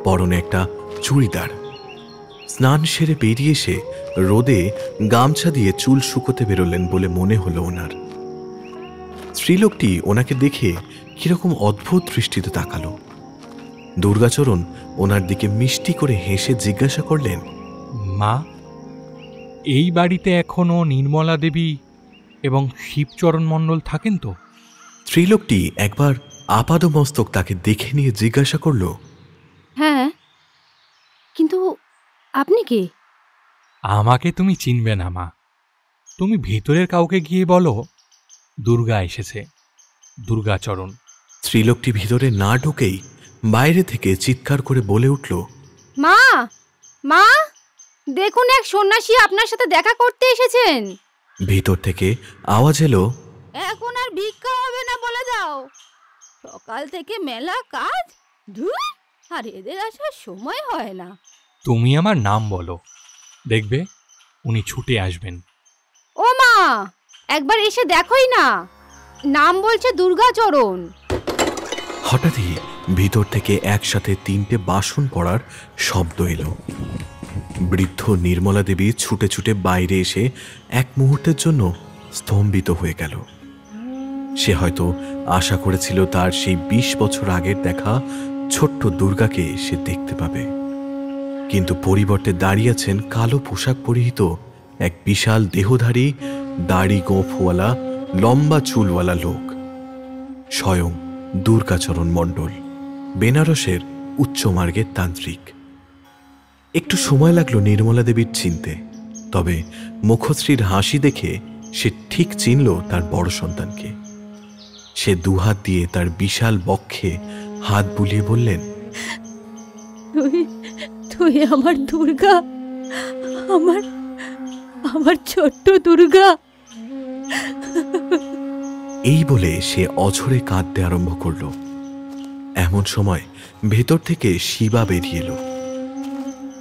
পরনে একটা চুড়িদার। স্নান সেরে বেরিয়ে এসে রোদে গামছা দিয়ে চুল শুকোতে বেরোলেন বলে মনে হলো ওনার। স্ত্রীলোকটি ওনাকে দেখে কিরকম অদ্ভুত দৃষ্টিতে তাকালো। দুর্গাচরণ ওনার দিকে মিষ্টি করে হেসে জিজ্ঞাসা করলেন, মা, এই বাড়িতে এখনো নির্মলা দেবী এবং শিবচরণ মণ্ডল থাকেন তো? স্ত্রীলোকটি একবার আপাদমস্তক তাকে দেখে নিয়ে জিজ্ঞাসা করল, হ্যাঁ, কিন্তু আপনি কে? আমাকে তুমি চিনবে না মা। তুমি ভেতরের কাউকে গিয়ে বলো দুর্গা এসেছে, দুর্গাচরণ। স্ত্রীলোকটি ভিতরে না ঢুকেই বাইরে থেকে চিৎকার করে বলে উঠল, মা, মা, দেখুন এক সন্ন্যাসী আপনার সাথে দেখা করতে এসেছেন। ভিতর থেকে আওয়াজ এলো, এখন আর ভিক্ষা হবে না বলে দাও। সকাল থেকে মেলা কাজ, ধুর, আর এদের আসার সময় হয় না। তুমি আমার নাম বলো, দেখবে উনি ছুটে আসবেন। ও মা, একবার এসে দেখোই না, নাম বলছে দুর্গাচরণ। হঠাৎই ভিতর থেকে একসাথে 3টে বাসন পড়ার শব্দ এলো। বৃদ্ধ নির্মলা দেবী ছুটে ছুটে বাইরে এসে এক মুহূর্তের জন্য স্তম্ভিত হয়ে গেল। সে হয়তো আশা করেছিল তার সেই 20 বছর আগের দেখা ছোট্ট দুর্গাকে সে দেখতে পাবে, কিন্তু পরিবর্তে দাঁড়িয়ে আছেন কালো পোশাক পরিহিত এক বিশাল দেহধারী, দাড়ি গোঁফওয়ালা, লম্বা চুলওয়ালা লোক, স্বয়ং দুর্গাচরণ মণ্ডল, বেনারসের উচ্চমার্গের তান্ত্রিক। একটু সময় লাগলো নির্মলা দেবীর চিনতে, তবে মুখশ্রীর হাসি দেখে সে ঠিক চিনল তার বড় সন্তানকে। সে দুহাত দিয়ে তার বিশাল বক্ষে হাত বুলিয়ে বললেন, তুই আমার দুর্গা, আমার আমার ছোট্ট দুর্গা। এই বলে সে অঝরে কাঁদতে আরম্ভ করল। এমন সময় ভেতর থেকে শিবা বেরিয়ে এলো।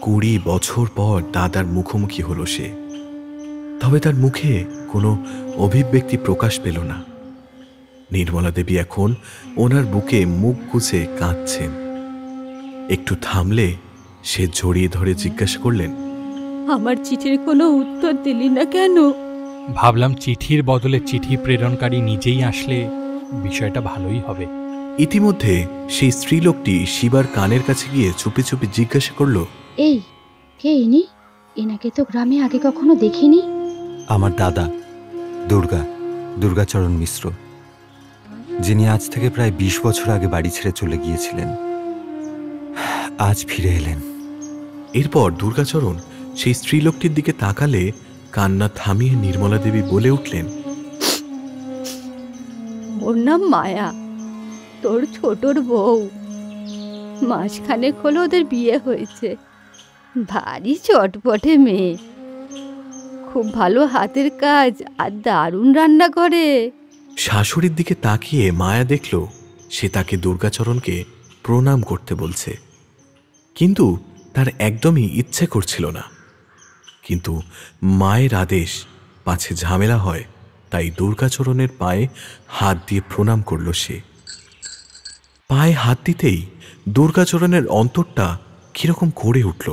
20 বছর পর দাদার মুখোমুখি হলো সে, তবে তার মুখে কোনো অভিব্যক্তি প্রকাশ পেল না। নির্মলা দেবী এখন ওনার বুকে মুখ গুজে কাঁদছেন। একটু থামলে সে জড়িয়ে ধরে জিজ্ঞাসা করলেন, আমার চিঠির কোনো উত্তর দিলি না কেন? ভাবলাম চিঠির বদলে চিঠি প্রেরণকারী নিজেই আসলে বিষয়টা ভালোই হবে। ইতিমধ্যে সেই স্ত্রীলোকটি শিবার কানের কাছে গিয়ে চুপি চুপি জিজ্ঞাসা করল, এই কে ইনি? এনাকে তো গ্রামে আগে কখনো দেখিনি। আমার দাদা দুর্গাচরণ মিশ্র, যিনি আজ থেকে প্রায় 20 বছর আগে বাড়ি ছেড়ে চলে গিয়েছিলেন, আজ ফিরে এলেন। এরপর দুর্গাচরণ সেই স্ত্রীলোকটির দিকে তাকালে কান্না থামিয়ে নির্মলা দেবী বলে উঠলেন, ওর নাম মায়া, তোর ছোটর বউ। মাসখানেক হলো ওদের বিয়ে হয়েছে। ভারী চটপটে মেয়ে, খুব ভালো হাতের কাজ আর দারুণ রান্না করে। শাশুড়ির দিকে তাকিয়ে মায়া দেখল সে তাকে দুর্গাচরণকে প্রণাম করতে বলছে, কিন্তু তার একদমই ইচ্ছে করছিল না। কিন্তু মায়ের আদেশ, পাছে ঝামেলা হয়, তাই দুর্গাচরণের পায়ে হাত দিয়ে প্রণাম করল সে। পায়ে হাত দিতেই দুর্গাচরণের অন্তরটা কিরকম করে উঠল।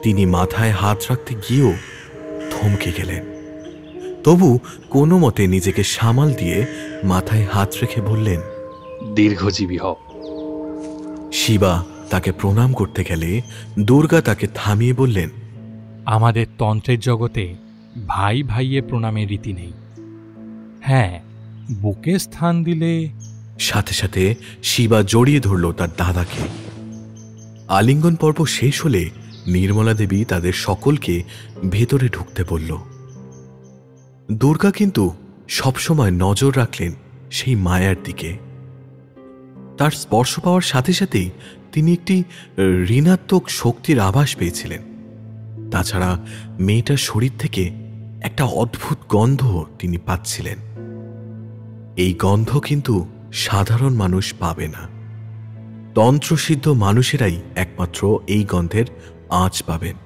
তিনি মাথায় হাত রাখতে গিয়েও থমকে গেলেন, তবু কোনো মতে নিজেকে সামাল দিয়ে মাথায় হাত রেখে বললেন, দীর্ঘজীবী হও। শিবা তাকে প্রণাম করতে গেলে দুর্গা তাকে থামিয়ে বললেন, আমাদের তন্ত্রের জগতে ভাই ভাইয়ে প্রণামের রীতি নেই। হ্যাঁ, বুকে স্থান দিলে। সাথে সাথে শিবা জড়িয়ে ধরল তার দাদাকে। আলিঙ্গন পর্ব শেষ হলে নির্মলা দেবী তাদের সকলকে ভেতরে ঢুকতে বলল। দুর্গা কিন্তু সবসময় নজর রাখলেন সেই মায়ার দিকে। তার স্পর্শ পাওয়ার সাথে সাথেই তিনি একটি ঋণাত্মক শক্তির আভাস পেয়েছিলেন। তাছাড়া মেয়েটার শরীর থেকে একটা অদ্ভুত গন্ধ তিনি পাচ্ছিলেন। এই গন্ধ কিন্তু সাধারণ মানুষ পাবে না। তন্ত্রসিদ্ধ মানুষেরাই একমাত্র এই গন্ধের আঁচ পাবেন।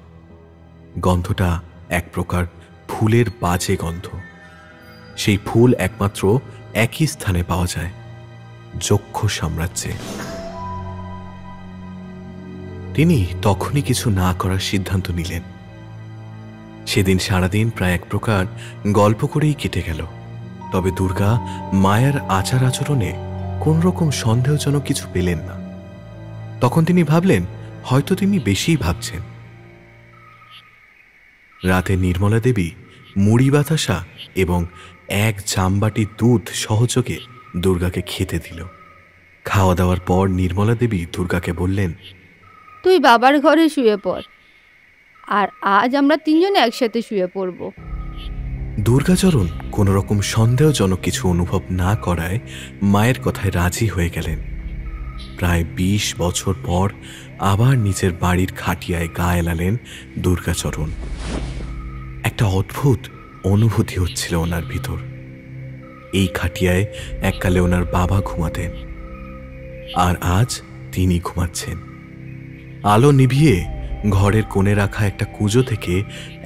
গন্ধটা এক প্রকার ফুলের বাজে গন্ধ। সেই ফুল একমাত্র একই স্থানে পাওয়া যায়, যক্ষ সাম্রাজ্যে। তিনি তখনই কিছু না করার সিদ্ধান্ত নিলেন। সেদিন সারাদিন প্রায় এক প্রকার গল্প করেই কেটে গেল। তবে দুর্গা মায়ার আচার আচরণে কোন রকম সন্দেহজনক কিছু পেলেন না। তখন তিনি ভাবলেন হয়তো তিনি বেশিই ভাবছেন। রাতে নির্মলা দেবী মুড়ি বাতাসা এবং 1 জামবাটি দুধ সহযোগে দুর্গাকে খেতে দিল। খাওয়া দাওয়ার পর নির্মলা দেবী দুর্গাকে বললেন, তুই বাবার ঘরে শুয়ে পড়, আর আজ আমরা 3 জন একসাথে শুয়ে পড়ব। দুর্গাচরণ কোন রকম সন্দেহজনক কিছু অনুভব না করায় মায়ের কথায় রাজি হয়ে গেলেন। প্রায় 20 বছর পর আবার নিজের বাড়ির খাটিয়ায় গা এলালেন দুর্গাচরণ। একটা অদ্ভুত অনুভূতি হচ্ছিল ওনার ভিতর। এই খাটিয়ায় এককালে ওনার বাবা ঘুমাতেন, আর আজ তিনি ঘুমাচ্ছেন। আলো নিভিয়ে ঘরের কোণে রাখা একটা কুজো থেকে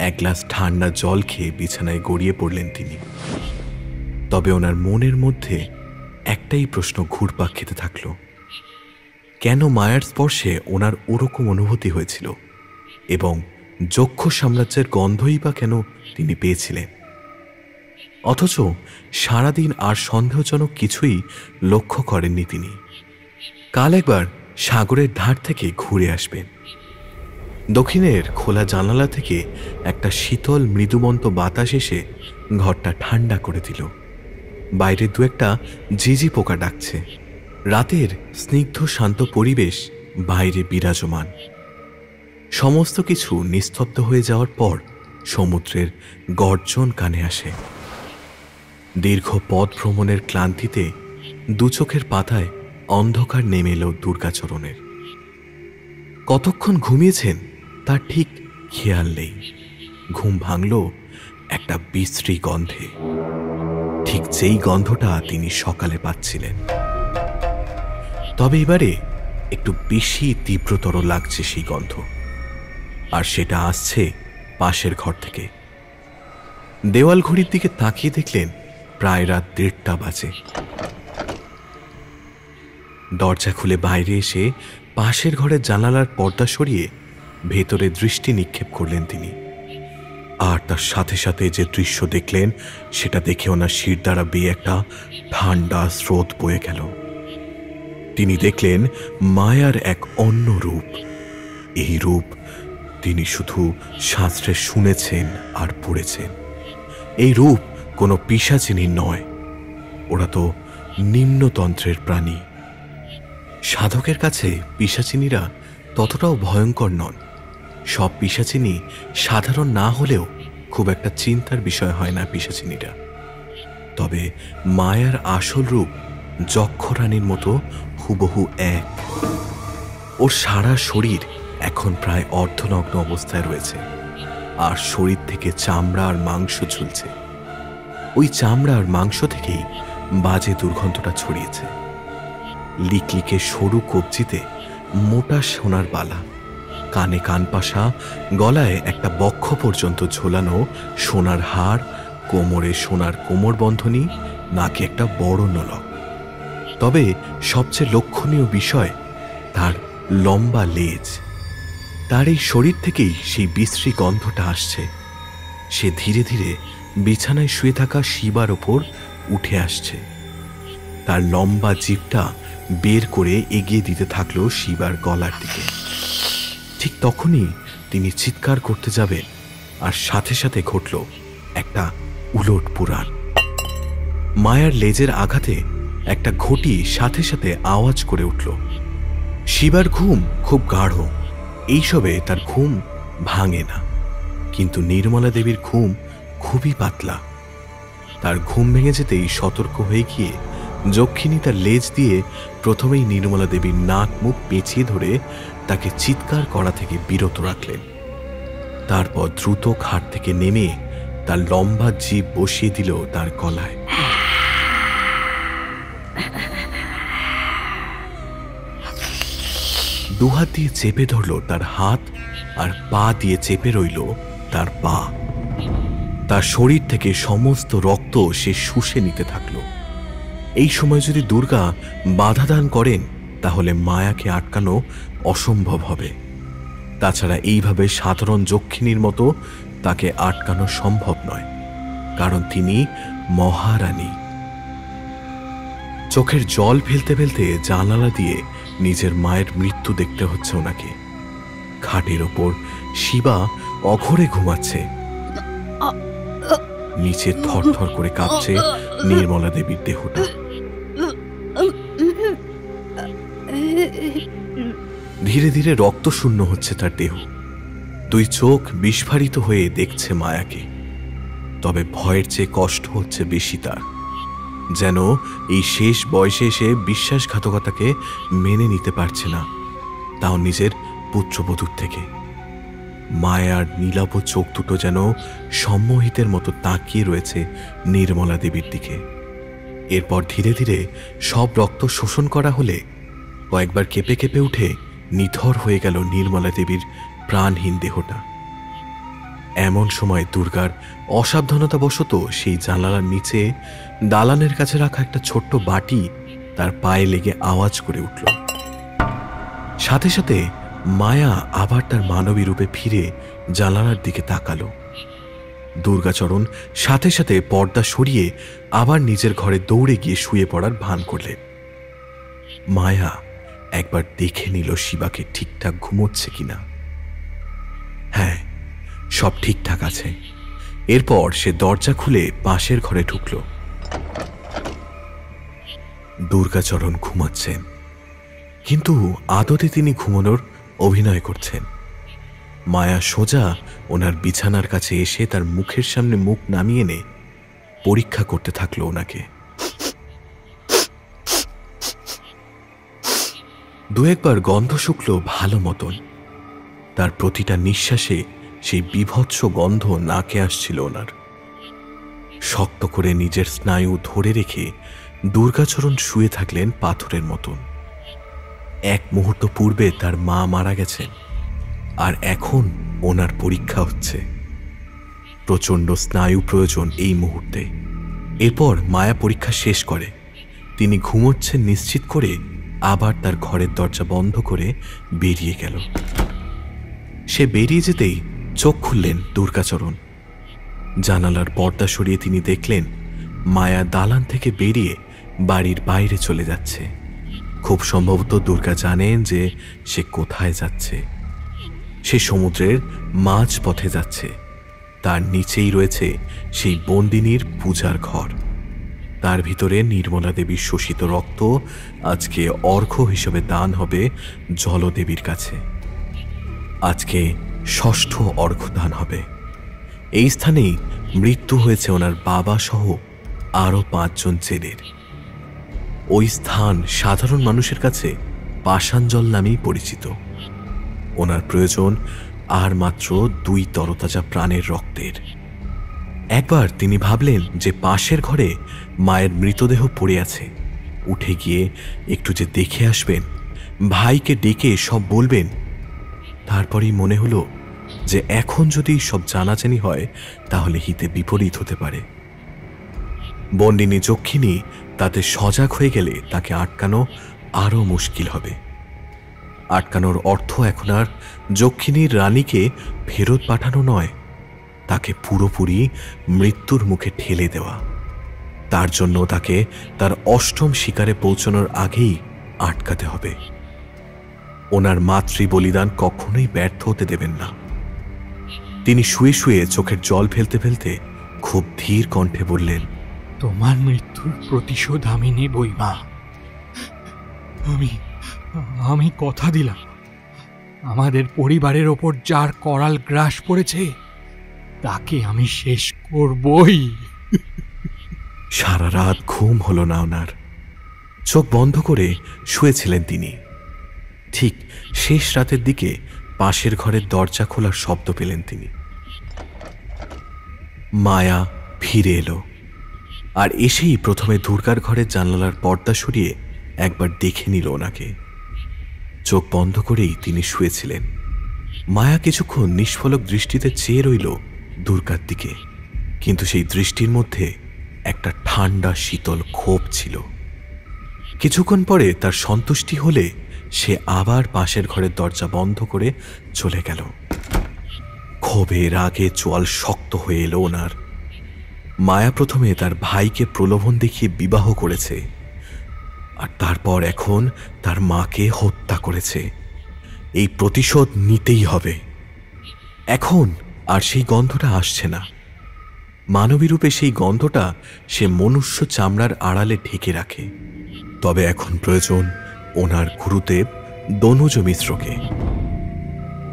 1 গ্লাস ঠান্ডা জল খেয়ে বিছানায় গড়িয়ে পড়লেন তিনি। তবে ওনার মনের মধ্যে একটাই প্রশ্ন ঘুরপাক খেতে থাকল, কেন মায়ার স্পর্শে ওনার ওরকম অনুভূতি হয়েছিল এবং যক্ষ সাম্রাজ্যের গন্ধই বা কেন তিনি পেয়েছিলেন। অথচ সারাদিন আর সন্দেহজনক কিছুই লক্ষ্য করেননি তিনি। কাল একবার সাগরের ধার থেকে ঘুরে আসবেন। দক্ষিণের খোলা জানালা থেকে একটা শীতল মৃদুমন্ত বাতাস এসে ঘরটা ঠান্ডা করে দিল। বাইরে দু একটা ঝিঝি পোকা ডাকছে। রাতের স্নিগ্ধ শান্ত পরিবেশ বাইরে বিরাজমান। সমস্ত কিছু নিস্তব্ধ হয়ে যাওয়ার পর সমুদ্রের গর্জন কানে আসে। দীর্ঘ পথ ভ্রমণের ক্লান্তিতে দু চোখের পাতায় অন্ধকার নেমে এলো দুর্গাচরণের। কতক্ষণ ঘুমিয়েছেন তার ঠিক খেয়াল নেই। ঘুম ভাঙল একটা বিশ্রী গন্ধে, ঠিক যেই গন্ধটা তিনি সকালে পাচ্ছিলেন। তবে এবারে একটু বেশি তীব্রতর লাগছে সেই গন্ধ, আর সেটা আসছে পাশের ঘর থেকে। দেওয়াল ঘড়ির দিকে তাকিয়ে দেখলেন প্রায় রাত 1:30 বাজে। দরজা খুলে বাইরে এসে পাশের ঘরের জানালার পর্দা সরিয়ে ভেতরে দৃষ্টি নিক্ষেপ করলেন তিনি। আর তার সাথে সাথে যে দৃশ্য দেখলেন সেটা দেখে ওনার শির দ্বারা বেয়ে একটা ঠান্ডা স্রোত বয়ে গেল। তিনি দেখলেন মায়ার এক অন্য রূপ। এই রূপ তিনি শুধু শাস্ত্রে শুনেছেন আর পড়েছেন। এই রূপ কোনো পিশাচিনীর নয়, ওরা তো নিম্নতন্ত্রের প্রাণী। সাধকের কাছে পিশাচিনীরা ততটাও ভয়ঙ্কর নন। সব পিশাচিনী সাধারণ না হলেও খুব একটা চিন্তার বিষয় হয় না পিশাচিনীরা। তবে মায়ার আসল রূপ যক্ষরানীর মতো হুবহু এক। ওর সারা শরীর এখন প্রায় অর্ধনগ্ন অবস্থায় রয়েছে, আর শরীর থেকে চামড়া আর মাংস ঝুলছে। ওই চামড়া আর মাংস থেকেই বাজে দুর্গন্ধটা ছড়িয়েছে। লিকলিকে সরু কবজিতে মোটা সোনার বালা, কানে কানপাশা, গলায় একটা বক্ষ পর্যন্ত ঝোলানো সোনার হার, কোমরে সোনার কোমরবন্ধনী, নাকে একটা বড় নোলক। তবে সবচেয়ে লক্ষণীয় বিষয় তার লম্বা লেজ। তার এই শরীর থেকেই সেই বিশ্রী গন্ধটা আসছে। সে ধীরে ধীরে বিছানায় শুয়ে থাকা শিবার ওপর উঠে আসছে। তার লম্বা জিভটা বের করে এগিয়ে দিতে থাকলো শিবার গলার দিকে। ঠিক তখনই তিনি চিৎকার করতে যাবেন, আর সাথে সাথে ঘটল একটা উলট পুরাণ। মায়ার লেজের আঘাতে একটা ঘটি সাথে সাথে আওয়াজ করে উঠল। শিবার ঘুম খুব গাঢ়, এইসবে তার ঘুম ভাঙে না। কিন্তু নির্মলা দেবীর ঘুম খুবই পাতলা। তার ঘুম ভেঙে যেতেই সতর্ক হয়ে গিয়ে যক্ষিণী তার লেজ দিয়ে প্রথমেই নির্মলা দেবীর নাক মুখ পেঁচিয়ে ধরে তাকে চিৎকার করা থেকে বিরত রাখলেন। তারপর দ্রুত খাট থেকে নেমে তার লম্বা জিভ বসিয়ে দিল তার গলায়। দুহাত দিয়ে চেপে ধরল তার হাত, আর পা দিয়ে চেপে রইল তার পা। তার শরীর থেকে সমস্ত রক্ত সে শুষে নিতে থাকল। এই সময় যদি দুর্গা বাধা দান করেন তাহলে মায়াকে আটকানো অসম্ভব হবে। তাছাড়া এইভাবে সাধারণ যক্ষিণীর মতো তাকে আটকানো সম্ভব নয়, কারণ তিনি মহারানী। চোখের জল ফেলতে ফেলতে জানালা দিয়ে নিজের মায়ের মৃত্যু দেখতে হচ্ছে ওনাকে। খাটের ওপর শিবা অঘরে ঘুমাচ্ছে। নিচে থরথর করে কাঁপছে নির্মলা দেবীর দেহটা। ধীরে ধীরে রক্ত শূন্য হচ্ছে তার দেহ। দুই চোখ বিস্ফারিত হয়ে দেখছে মায়াকে। তবে ভয়ের চেয়ে কষ্ট হচ্ছে বেশি তার। যেন এই শেষ বয়সে এসে বিশ্বাসঘাতকতাকে মেনে নিতে পারছে না, তাও নিজের পুত্রবধূর থেকে। মায়ার নীলাভ চোখ দুটো যেন সম্মোহিতের মতো তাকিয়ে রয়েছে নির্মলা দেবীর দিকে। এরপর ধীরে ধীরে সব রক্ত শোষণ করা হলে কয়েকবার কেঁপে কেঁপে উঠে নিথর হয়ে গেল নির্মলা দেবীর প্রাণহীন দেহটা। এমন সময় দুর্গার অসাবধানতাবশত সেই জানালার নিচে দালানের কাছে রাখা একটা ছোট্ট বাটি তার পায়ে লেগে আওয়াজ করে উঠল। সাথে সাথে মায়া আবার তার মানবী রূপে ফিরে জানালার দিকে তাকালো। দুর্গাচরণ সাথে সাথে পর্দা সরিয়ে আবার নিজের ঘরে দৌড়ে গিয়ে শুয়ে পড়ার ভান করলেন। মায়া একবার দেখে নিল শিবাকে ঠিকঠাক ঘুমোচ্ছে কিনা। হ্যাঁ, সব ঠিকঠাক আছে। এরপর সে দরজা খুলে পাশের ঘরে ঢুকল। দুর্গাচরণ ঘুমাচ্ছেন, কিন্তু আদতে তিনি ঘুমানোর অভিনয় করছেন। মায়া সোজা ওনার বিছানার কাছে এসে তার মুখের সামনে মুখ নামিয়ে এনে পরীক্ষা করতে থাকলো ওনাকে। দু একবার গন্ধ শুকলো ভালো মতন। তার প্রতিটা নিঃশ্বাসে সেই বীভৎস গন্ধ নাকে আসছিল ওনার। শক্ত করে নিজের স্নায়ু ধরে রেখে দুর্গাচরণ শুয়ে থাকলেন পাথরের মতন। এক মুহূর্ত পূর্বে তার মা মারা গেছেন, আর এখন ওনার পরীক্ষা হচ্ছে। প্রচণ্ড স্নায়ু প্রয়োজন এই মুহূর্তে। এরপর মায়া পরীক্ষা শেষ করে তিনি ঘুমোচ্ছেন নিশ্চিত করে আবার তার ঘরের দরজা বন্ধ করে বেরিয়ে গেল। সে বেরিয়ে যেতেই চোখ খুললেন দুর্গাচরণ। জানালার পর্দা সরিয়ে তিনি দেখলেন মায়া দালান থেকে বেরিয়ে বাড়ির বাইরে চলে যাচ্ছে। খুব সম্ভবত দুর্গা জানেন যে সে কোথায় যাচ্ছে। সে সমুদ্রের মাঝ পথে যাচ্ছে। তার নিচেই রয়েছে সেই বন্দিনীর পূজার ঘর। তার ভিতরে নির্মলা দেবীর শোষিত রক্ত আজকে অর্ঘ্য হিসেবে দান হবে জলদেবীর কাছে। আজকে ষষ্ঠ অর্ঘ্য দান হবে। এই স্থানেই মৃত্যু হয়েছে ওনার বাবা সহ আরও 5 জন জেলের। ওই স্থান সাধারণ মানুষের কাছে পাষাণজল নামেই পরিচিত। ওনার প্রয়োজন আর মাত্র 2 তরতাজা প্রাণের রক্তের। একবার তিনি ভাবলেন যে পাশের ঘরে মায়ের মৃতদেহ পড়ে আছে, উঠে গিয়ে একটু যে দেখে আসবেন, ভাইকে ডেকে সব বলবেন। তারপরেই মনে হলো যে এখন যদি সব জানাজানি হয় তাহলে হিতে বিপরীত হতে পারে। বন্দিনী যক্ষিণী তাতে সজাগ হয়ে গেলে তাকে আটকানো আরও মুশকিল হবে। আটকানোর অর্থ এখন আর যক্ষিণীর রানীকে ফেরত পাঠানো নয়, তাকে পুরোপুরি মৃত্যুর মুখে ঠেলে দেওয়া। তার জন্য তাকে তার অষ্টম শিকারে পৌঁছানোর আগেই আটকাতে হবে। ওনার মাতৃ বলিদান কখনোই ব্যর্থ হতে দেবেন না। তিনি শুয়ে শুয়ে চোখের জল ফেলতে ফেলতে খুব ধীর কণ্ঠে বললেন, তোমার মৃত্যুর প্রতিশোধ আমি নেবই মা। আমি কথা দিলাম, আমাদের পরিবারের ওপর যার করাল গ্রাস পড়েছে তাকে আমি শেষ করবই। সারা রাত ঘুম হলো না ওনার। চোখ বন্ধ করে শুয়েছিলেন তিনি। ঠিক শেষ রাতের দিকে পাশের ঘরের দরজা খোলার শব্দ পেলেন তিনি। মায়া ফিরে এলো, আর এসেই প্রথমে দুর্গার ঘরের জানালার পর্দা সরিয়ে একবার দেখে নিল ওনাকে। চোখ বন্ধ করেই তিনি শুয়েছিলেন। মায়া কিছুক্ষণ নিষ্ফলক দৃষ্টিতে চেয়ে রইল দুর্গার দিকে, কিন্তু সেই দৃষ্টির মধ্যে একটা ঠান্ডা শীতল ক্ষোভ ছিল। কিছুক্ষণ পরে তার সন্তুষ্টি হলে সে আবার পাশের ঘরের দরজা বন্ধ করে চলে গেল। ক্ষোভের আগে চোয়াল শক্ত হয়ে এলো ওনার। মায়া প্রথমে তার ভাইকে প্রলোভন দেখিয়ে বিবাহ করেছে, আর তারপর এখন তার মাকে হত্যা করেছে। এই প্রতিশোধ নিতেই হবে। এখন আর সেই গন্ধটা আসছে না। মানবী রূপে সেই গন্ধটা সে মনুষ্য চামড়ার আড়ালে ঢেকে রাখে। তবে এখন প্রয়োজন ওনার গুরুদেব দনুজ মিশ্রকে।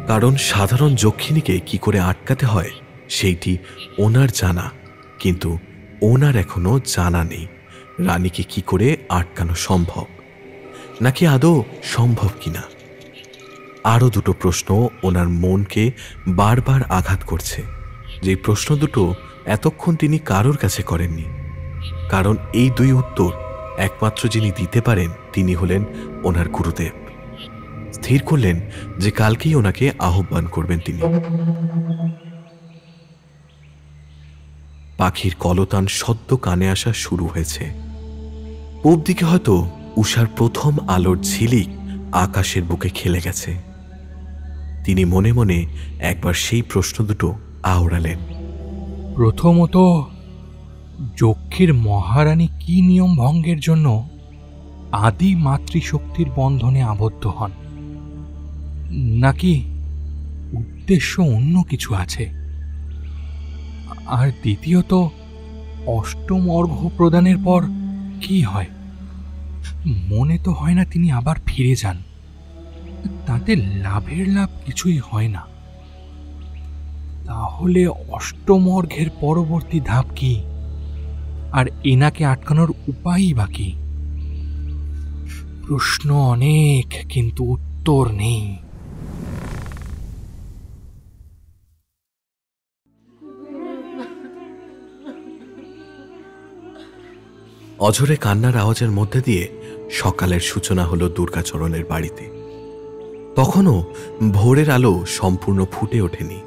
কারণ সাধারণ যক্ষিণীকে কি করে আটকাতে হয় সেইটি ওনার জানা, কিন্তু ওনার এখনো জানা নেই রানীকে কি করে আটকানো সম্ভব, নাকি আদৌ সম্ভব কিনা। আরও দুটো প্রশ্ন ওনার মনকে বারবার আঘাত করছে, যে প্রশ্ন দুটো এতক্ষণ তিনি কারোর কাছে করেননি। কারণ এই 2 উত্তর একমাত্র যিনি দিতে পারেন তিনি হলেন ওনার গুরুদেব। স্থির করলেন যে কালকেই ওনাকে আহ্বান করবেন তিনি। পাখির কলতান সদ্য কানে আসা শুরু হয়েছে। পূব দিকে হয়তো উষার প্রথম আলোর ঝিলিক আকাশের বুকে খেলে গেছে। তিনি মনে মনে একবার সেই প্রশ্ন দুটো আওড়ালেন। প্রথমত, যক্ষের মহারানী কি নিয়ম ভঙ্গের জন্য আদি মাতৃশক্তির বন্ধনে আবদ্ধ হন, নাকি উদ্দেশ্য অন্য কিছু আছে? আর দ্বিতীয়ত, অষ্টম অর্ঘ্য প্রদানের পর কি হয়? মনে তো হয় না তিনি আবার ফিরে যান। তাতে লাভের লাভ কিছুই হয় না। তাহলে অষ্টম অর্ঘ্যের পরবর্তী ধাপ কি? আর এনাকে আটকানোর উপায়ই বা কি? প্রশ্ন অনেক, কিন্তু উত্তর নেই। অঝরে কান্নার আওয়াজের মধ্যে দিয়ে সকালের সূচনা হলো দুর্গাচরণের বাড়িতে। তখনও ভোরের আলো সম্পূর্ণ ফুটে ওঠেনি।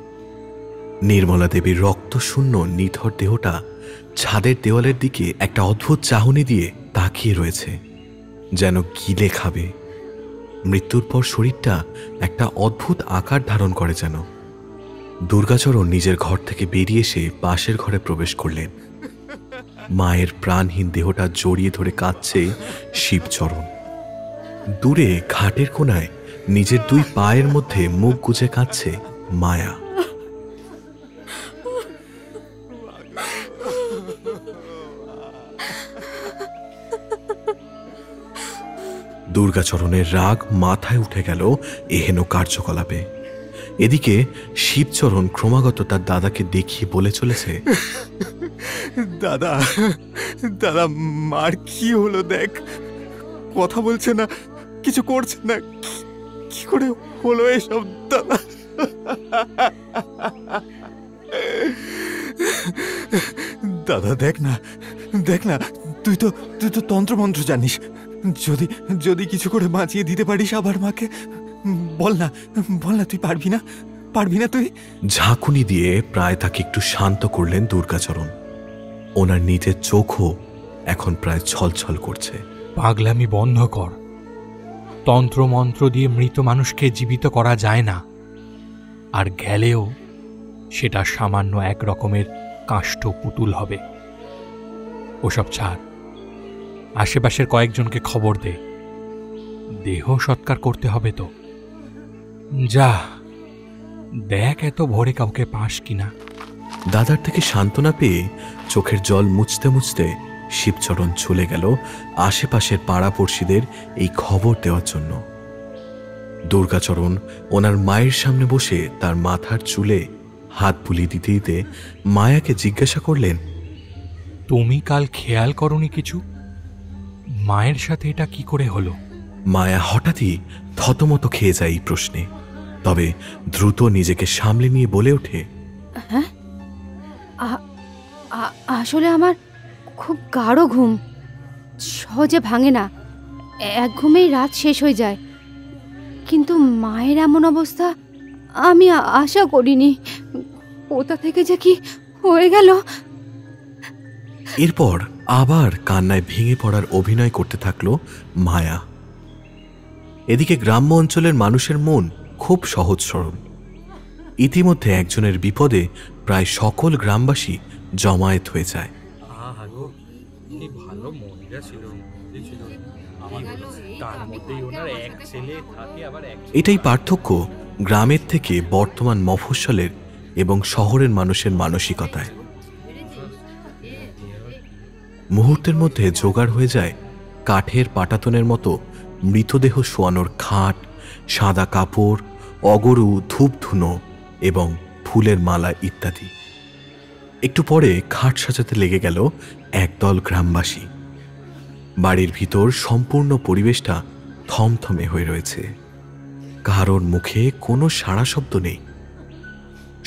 নির্মলা দেবীর রক্তশূন্য নিথর দেহটা ছাদের দেওয়ালের দিকে একটা অদ্ভুত চাহনি দিয়ে তাকিয়ে রয়েছে, যেন গিলে খাবে। মৃত্যুর পর শরীরটা একটা অদ্ভুত আকার ধারণ করে যেন। দুর্গাচরণ নিজের ঘর থেকে বেরিয়ে এসে পাশের ঘরে প্রবেশ করলেন। মায়ের প্রাণহীন দেহটা জড়িয়ে ধরে কাঁদছে শিবচরণ। দূরে ঘাটের কোনায় নিজের দুই পায়ের মধ্যে মুখ গুজে কাঁদছে মায়া। দুর্গাচরণের রাগ মাথায় উঠে গেল এহেন কার্যকলাপে। এদিকে শিবচরণ ক্রমাগত তার দাদাকে দেখিয়ে বলে চলেছে, দাদা দাদা, মার কি হলো দেখ, কথা বলছে না, কিছু করছে না, কি করে হলো এসব দাদা? দাদা দেখ না, দেখ না, তুই তো তন্ত্রমন্ত্র জানিস। যদি যদি কিছু করে বাঁচিয়ে দিতে পারিস আবার মাকে, বল না, বল না, তুই পারবি না, পারবি না তুই? ঝাঁকুনি দিয়ে প্রায় তাকে একটু শান্ত করলেন দুর্গাচরণ। ওনার নিজের চোখও এখন প্রায় ছলছল করছে। পাগলামি বন্ধ কর। তন্ত্রমন্ত্র দিয়ে মৃত মানুষকে জীবিত করা যায় না, আর গেলেও সেটা সামান্য এক রকমের কাষ্ঠ পুতুল হবে। ওসব ছাড়, আশেপাশের কয়েকজনকে খবর দে। দেহ সৎকার করতে হবে তো। যা দেখ এত ভোরে কাউকে পাস কিনা। দাদার থেকে সান্ত্বনা পেয়ে চোখের জল মুছতে মুছতে শিবচরণ চলে গেল আশেপাশের পাড়াপড়শিদের এই খবর দেওয়ার জন্য। দুর্গাচরণ ওনার মায়ের সামনে বসে তার মাথার চুলে হাত বুলিয়ে দিতে দিতে মায়াকে জিজ্ঞাসা করলেন, তুমি কাল খেয়াল করনি কিছু? মায়ের সাথে এটা কি করে হলো? মায়া হঠাৎই থতমত খেয়ে যায় এই প্রশ্নে। তবে দ্রুত নিজেকে সামলে নিয়ে বলে ওঠে, হ্যাঁ, আসলে আমার খুব গাঢ় ঘুম, সহজে ভাঙে না। এক ঘুমেই রাত শেষ হয়ে যায়। কিন্তু মায়ের এমন অবস্থা আমি আশা করিনি। কোথা থেকে যে কি হয়ে গেল। এরপর আবার কান্নায় ভেঙে পড়ার অভিনয় করতে থাকলো মায়া। এদিকে গ্রাম্য অঞ্চলের মানুষের মন খুব সহজ সরল। ইতিমধ্যে একজনের বিপদে প্রায় সকল গ্রামবাসী জমায়েত হয়ে যায়। এটাই পার্থক্য গ্রামের থেকে বর্তমান মফস্বলের এবং শহরের মানুষের মানসিকতায়। মুহূর্তের মধ্যে জোগাড় হয়ে যায় কাঠের পাটাতনের মতো মৃতদেহ শোয়ানোর খাট, সাদা কাপড়, অগরু, ধূপধুনো এবং ফুলের মালা ইত্যাদি। একটু পরে খাট সাজাতে লেগে গেল একদল গ্রামবাসী। বাড়ির ভিতর সম্পূর্ণ পরিবেশটা থমথমে হয়ে রয়েছে। কারোর মুখে কোনো সাড়া শব্দ নেই।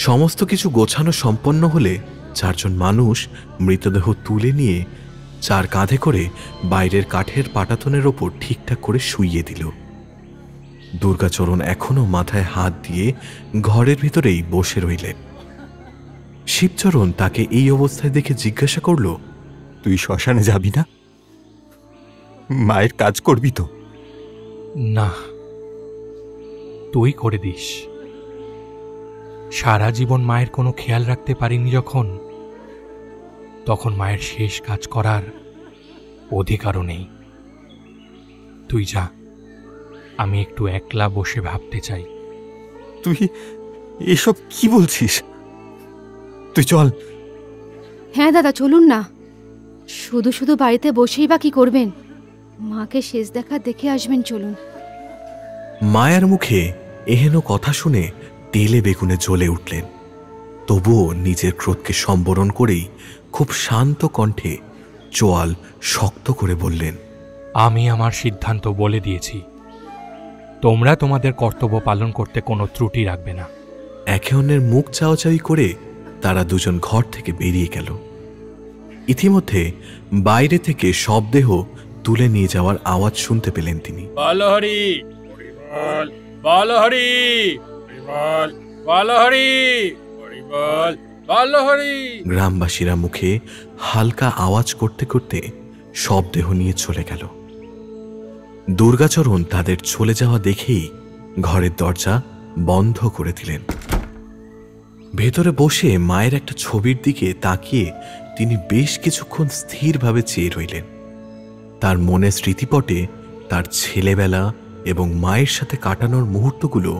সমস্ত কিছু গোছানো সম্পন্ন হলে চারজন মানুষ মৃতদেহ তুলে নিয়ে চার কাঁধে করে বাইরের কাঠের পাটাতনের ওপর ঠিকঠাক করে শুইয়ে দিল। দুর্গাচরণ এখনো মাথায় হাত দিয়ে ঘরের ভিতরেই বসে রইলেন। শিবচরণ তাকে এই অবস্থায় দেখে জিজ্ঞাসা করল, তুই শ্মশানে যাবি না? মায়ের কাজ করবি তো? না, তুই করে দিস। সারা জীবন মায়ের কোনো খেয়াল রাখতে পারিনি যখন, তখন মায়ের শেষ কাজ করার অধিকারও নেই। তুই যা, আমি একটু একলা বসে ভাবতে চাই। তুই এসব কি বলছিস? তুই চল। হ্যাঁ দাদা, চলুন না। শুধু শুধু বাড়িতে বসেই বা কি করবেন? মাকে শেষ দেখা দেখে আসবেন, চলুন। মায়ার মুখে এহেন কথা শুনে তেলে বেগুনে জ্বলে উঠলেন। তবুও নিজের ক্রোধকে সম্বরণ করেই খুব শান্ত কণ্ঠে চোয়াল শক্ত করে বললেন, আমি আমার সিদ্ধান্ত বলে দিয়েছি। তোমরা তোমাদের কর্তব্য পালন করতে কোনো ত্রুটি রাখবে না। একে অন্যের মুখ চাওয়াচাওয়ি করে তারা দুজন ঘর থেকে বেরিয়ে গেল। ইতিমধ্যে বাইরে থেকে শবদেহ তুলে নিয়ে যাওয়ার আওয়াজ শুনতে পেলেন তিনি। বলহরি, বলহরি, বলহরি, বলহরি। গ্রামবাসীরা মুখে হালকা আওয়াজ করতে করতে শবদেহ নিয়ে চলে গেল। দুর্গাচরণ তাদের চলে যাওয়া দেখেই ঘরের দরজা বন্ধ করে দিলেন। ভেতরে বসে মায়ের একটা ছবির দিকে তাকিয়ে তিনি বেশ কিছুক্ষণ স্থিরভাবে চেয়ে রইলেন। তার মনে স্মৃতিপটে তার ছেলেবেলা এবং মায়ের সাথে কাটানোর মুহূর্তগুলো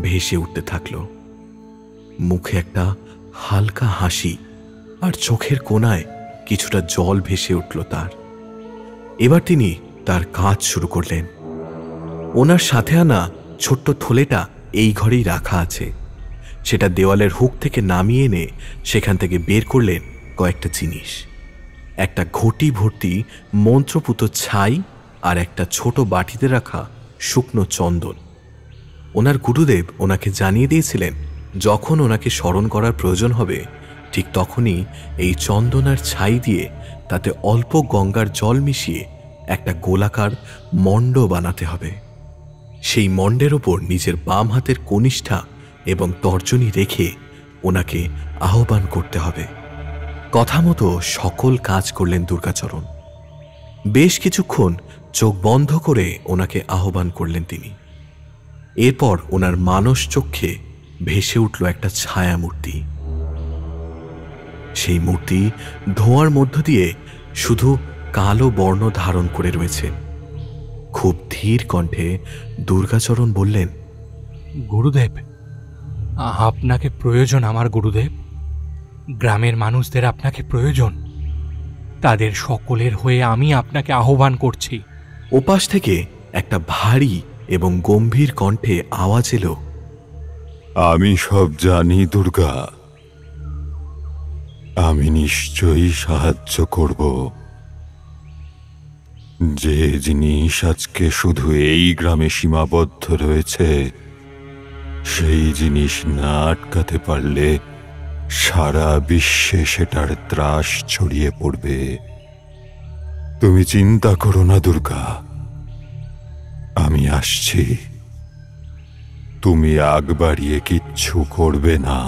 ভেসে উঠতে থাকল। মুখে একটা হালকা হাসি আর চোখের কোণায় কিছুটা জল ভেসে উঠল তার। এবার তিনি তার কাজ শুরু করলেন। ওনার সাথে আনা ছোট্ট থলেটা এই ঘরেই রাখা আছে। সেটা দেওয়ালের হুক থেকে নামিয়ে এনে সেখান থেকে বের করলেন কয়েকটা জিনিস। একটা ঘটি ভর্তি মন্ত্রপুত ছাই আর একটা ছোট বাটিতে রাখা শুকনো চন্দন। ওনার গুরুদেব ওনাকে জানিয়ে দিয়েছিলেন যখন ওনাকে স্মরণ করার প্রয়োজন হবে ঠিক তখনই এই চন্দন আর ছাই দিয়ে তাতে অল্প গঙ্গার জল মিশিয়ে একটা গোলাকার মণ্ড বানাতে হবে। সেই মণ্ডের ওপর নিজের বাম হাতের কনিষ্ঠা এবং তর্জনী রেখে ওনাকে আহ্বান করতে হবে। কথা মতো সকল কাজ করলেন দুর্গাচরণ। বেশ কিছুক্ষণ চোখ বন্ধ করে ওনাকে আহ্বান করলেন তিনি। এরপর ওনার মানস চক্ষে ভেসে উঠল একটা ছায়া মূর্তি। সেই মূর্তি ধোঁয়ার মধ্য দিয়ে শুধু কালো বর্ণ ধারণ করে রয়েছে। খুব ধীর কণ্ঠে দুর্গাচরণ বললেন, গুরুদেব, আপনাকে প্রয়োজন আমার গুরুদেব। গ্রামের মানুষদের আপনাকে প্রয়োজন। তাদের সকলের হয়ে আমি আপনাকে আহ্বান করছি। ওপাশ থেকে একটা ভারী এবং গম্ভীর কণ্ঠে আওয়াজ এলো, আমি সব জানি দুর্গা, আমি নিশ্চয়ই সাহায্য করব। যে জিনিস আজকে শুধু এই গ্রামে সীমাবদ্ধ রয়েছে সেই জিনিস না আটকাতে পারলে সারা বিশ্বে সেটার ত্রাস ছড়িয়ে পড়বে। তুমি চিন্তা করো না দুর্গা, আমি আসছি। তুমি আগ বাড়িয়ে কিচ্ছু করবে না,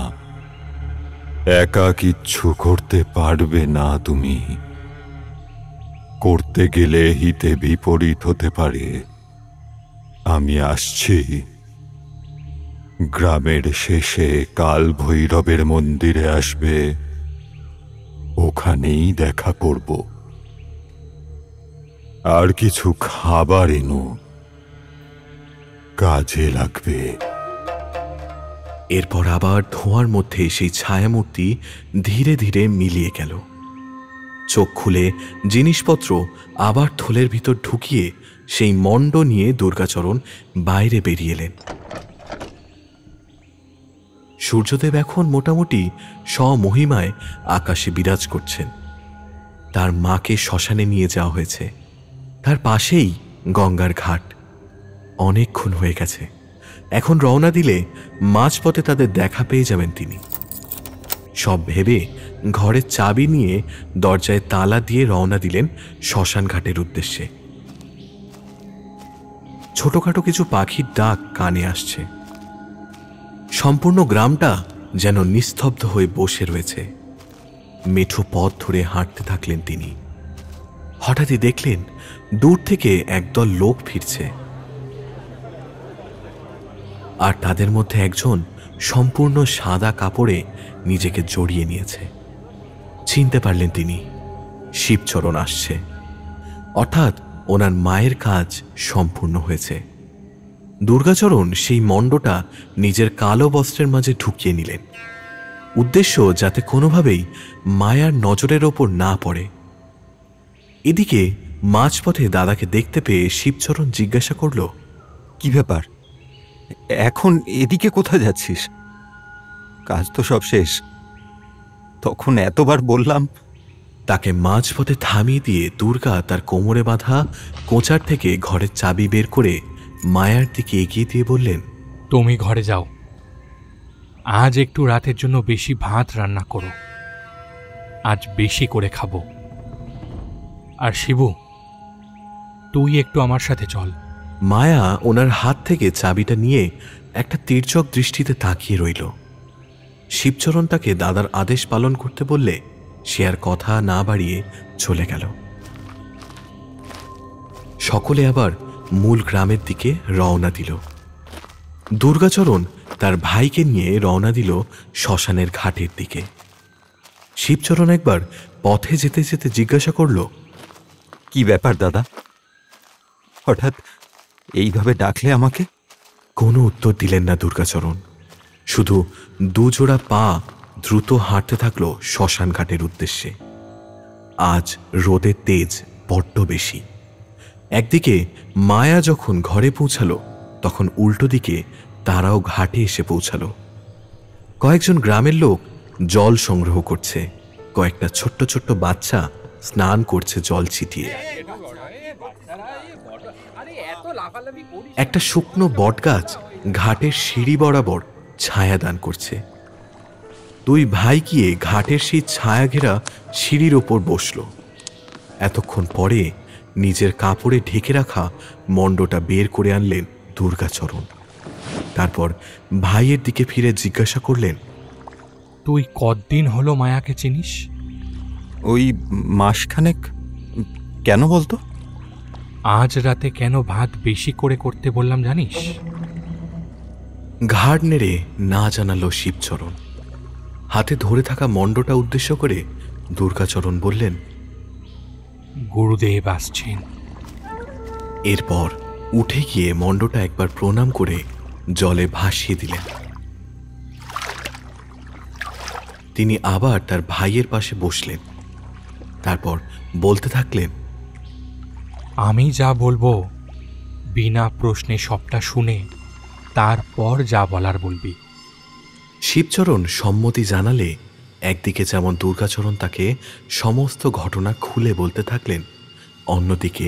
একা কিচ্ছু করতে পারবে না। তুমি করতে গেলে হিতে বিপরীত হতে পারে। আমি আসছি। গ্রামের শেষে কাল ভৈরবের মন্দিরে আসবে, ওখানেই দেখা করব। আর কিছু খাবার এনো, কাজে লাগবে। এরপর আবার ধোঁয়ার মধ্যে সেই ছায়ামূর্তি ধীরে ধীরে মিলিয়ে গেল। চোখ খুলে জিনিসপত্র আবার থলের ভিতর ঢুকিয়ে সেই মণ্ড নিয়ে দুর্গাচরণ বাইরে বেরিয়ে এলেন। সূর্যদেব এখন মোটামুটি স্বমহিমায় আকাশে বিরাজ করছেন। তার মাকে শ্মশানে নিয়ে যাওয়া হয়েছে। তার পাশেই গঙ্গার ঘাট। অনেকক্ষণ হয়ে গেছে। এখন রওনা দিলে মাঝপথে তাদের দেখা পেয়ে যাবেন তিনি। সব ভেবে ঘরের চাবি নিয়ে দরজায় তালা দিয়ে রওনা দিলেন শ্মশান ঘাটের উদ্দেশ্যে। ছোটখাটো কিছু পাখির ডাক কানে আসছে। সম্পূর্ণ গ্রামটা যেন নিস্তব্ধ হয়ে বসে রয়েছে। মেঠো পথ ধরে হাঁটতে থাকলেন তিনি। হঠাৎই দেখলেন দূর থেকে একদল লোক ফিরছে, আর তাদের মধ্যে একজন সম্পূর্ণ সাদা কাপড়ে নিজেকে জড়িয়ে নিয়েছে। চিনতে পারলেন তিনি, শিবচরণ আসছে, অর্থাৎ ওনার মায়ের কাজ সম্পূর্ণ হয়েছে। দুর্গাচরণ সেই মণ্ডটা নিজের কালো বস্ত্রের মাঝে ঢুকিয়ে নিলেন, উদ্দেশ্য যাতে কোনোভাবেই মায়ার নজরের ওপর না পড়ে। এদিকে মাঝপথে দাদাকে দেখতে পেয়ে শিবচরণ জিজ্ঞাসা করল, কি ব্যাপার, এখন এদিকে কোথায় যাচ্ছিস? কাজ তো সব শেষ। তখন এতবার বললাম। তাকে মাঝপথে থামিয়ে দিয়ে দুর্গা তার কোমরে বাঁধা কোঁচার থেকে ঘরের চাবি বের করে মায়ার দিকে এগিয়ে দিয়ে বললেন, তুমি ঘরে যাও, আজ একটু রাতের জন্য বেশি ভাত রান্না করো, আজ বেশি করে খাবো। আর শিবু, তুই একটু আমার সাথে চল। মায়া ওনার হাত থেকে চাবিটা নিয়ে একটা তীর্যক দৃষ্টিতে তাকিয়ে রইল। শিবচরণ তাকে দাদার আদেশ পালন করতে বললে সে আর কথা না বাড়িয়ে চলে গেল। সকলে আবার মূল গ্রামের দিকে রওনা দিল। দুর্গাচরণ তার ভাইকে নিয়ে রওনা দিল শ্মশানের ঘাটের দিকে। শিবচরণ একবার পথে যেতে যেতে জিজ্ঞাসা করল, কি ব্যাপার দাদা, হঠাৎ এইভাবে ডাকলে আমাকে? কোনো উত্তর দিলেন না দুর্গাচরণ, শুধু দুজোড়া পা দ্রুত হাঁটতে থাকল শ্মশান ঘাটের উদ্দেশ্যে। আজ রোদের তেজ বড্ড বেশি। একদিকে মায়া যখন ঘরে পৌঁছালো, তখন উল্টো দিকে তারাও ঘাটে এসে পৌঁছালো। কয়েকজন গ্রামের লোক জল সংগ্রহ করছে, কয়েকটা ছোট্ট ছোট্ট বাচ্চা স্নান করছে জল ছিটিয়ে। একটা শুকনো বটগাছ ঘাটের সিঁড়ি বরাবর ছায়া দান করছে। দুই ভাই গিয়ে ঘাটের সেই ছায়া ঘেরা সিঁড়ির ওপর বসল। এতক্ষণ পরে নিজের কাপড়ে ঢেকে রাখা মণ্ডটা বের করে আনলেন দুর্গাচরণ। তারপর ভাইয়ের দিকে ফিরে জিজ্ঞাসা করলেন, তুই কতদিন হলো মায়াকে চিনিস? ওই মাসখানেক। কেন বলতো? আজ রাতে কেন ভাত বেশি করে করতে বললাম জানিস? ঘাড় নেড়ে না জানালো শিবচরণ। হাতে ধরে থাকা মণ্ডটা উদ্দেশ্য করে দুর্গাচরণ বললেন, গুরুদেব আসছেন। এরপর উঠে গিয়ে মণ্ডটা একবার প্রণাম করে জলে ভাসিয়ে দিলেন। তিনি আবার তার ভাইয়ের পাশে বসলেন। তারপর বলতে থাকলেন, আমি যা বলবো বিনা প্রশ্নে সবটা শুনে তারপর যা বলার বলবি। শিবচরণ সম্মতি জানালে একদিকে যেমন দুর্গাচরণ তাকে সমস্ত ঘটনা খুলে বলতে থাকলেন, অন্যদিকে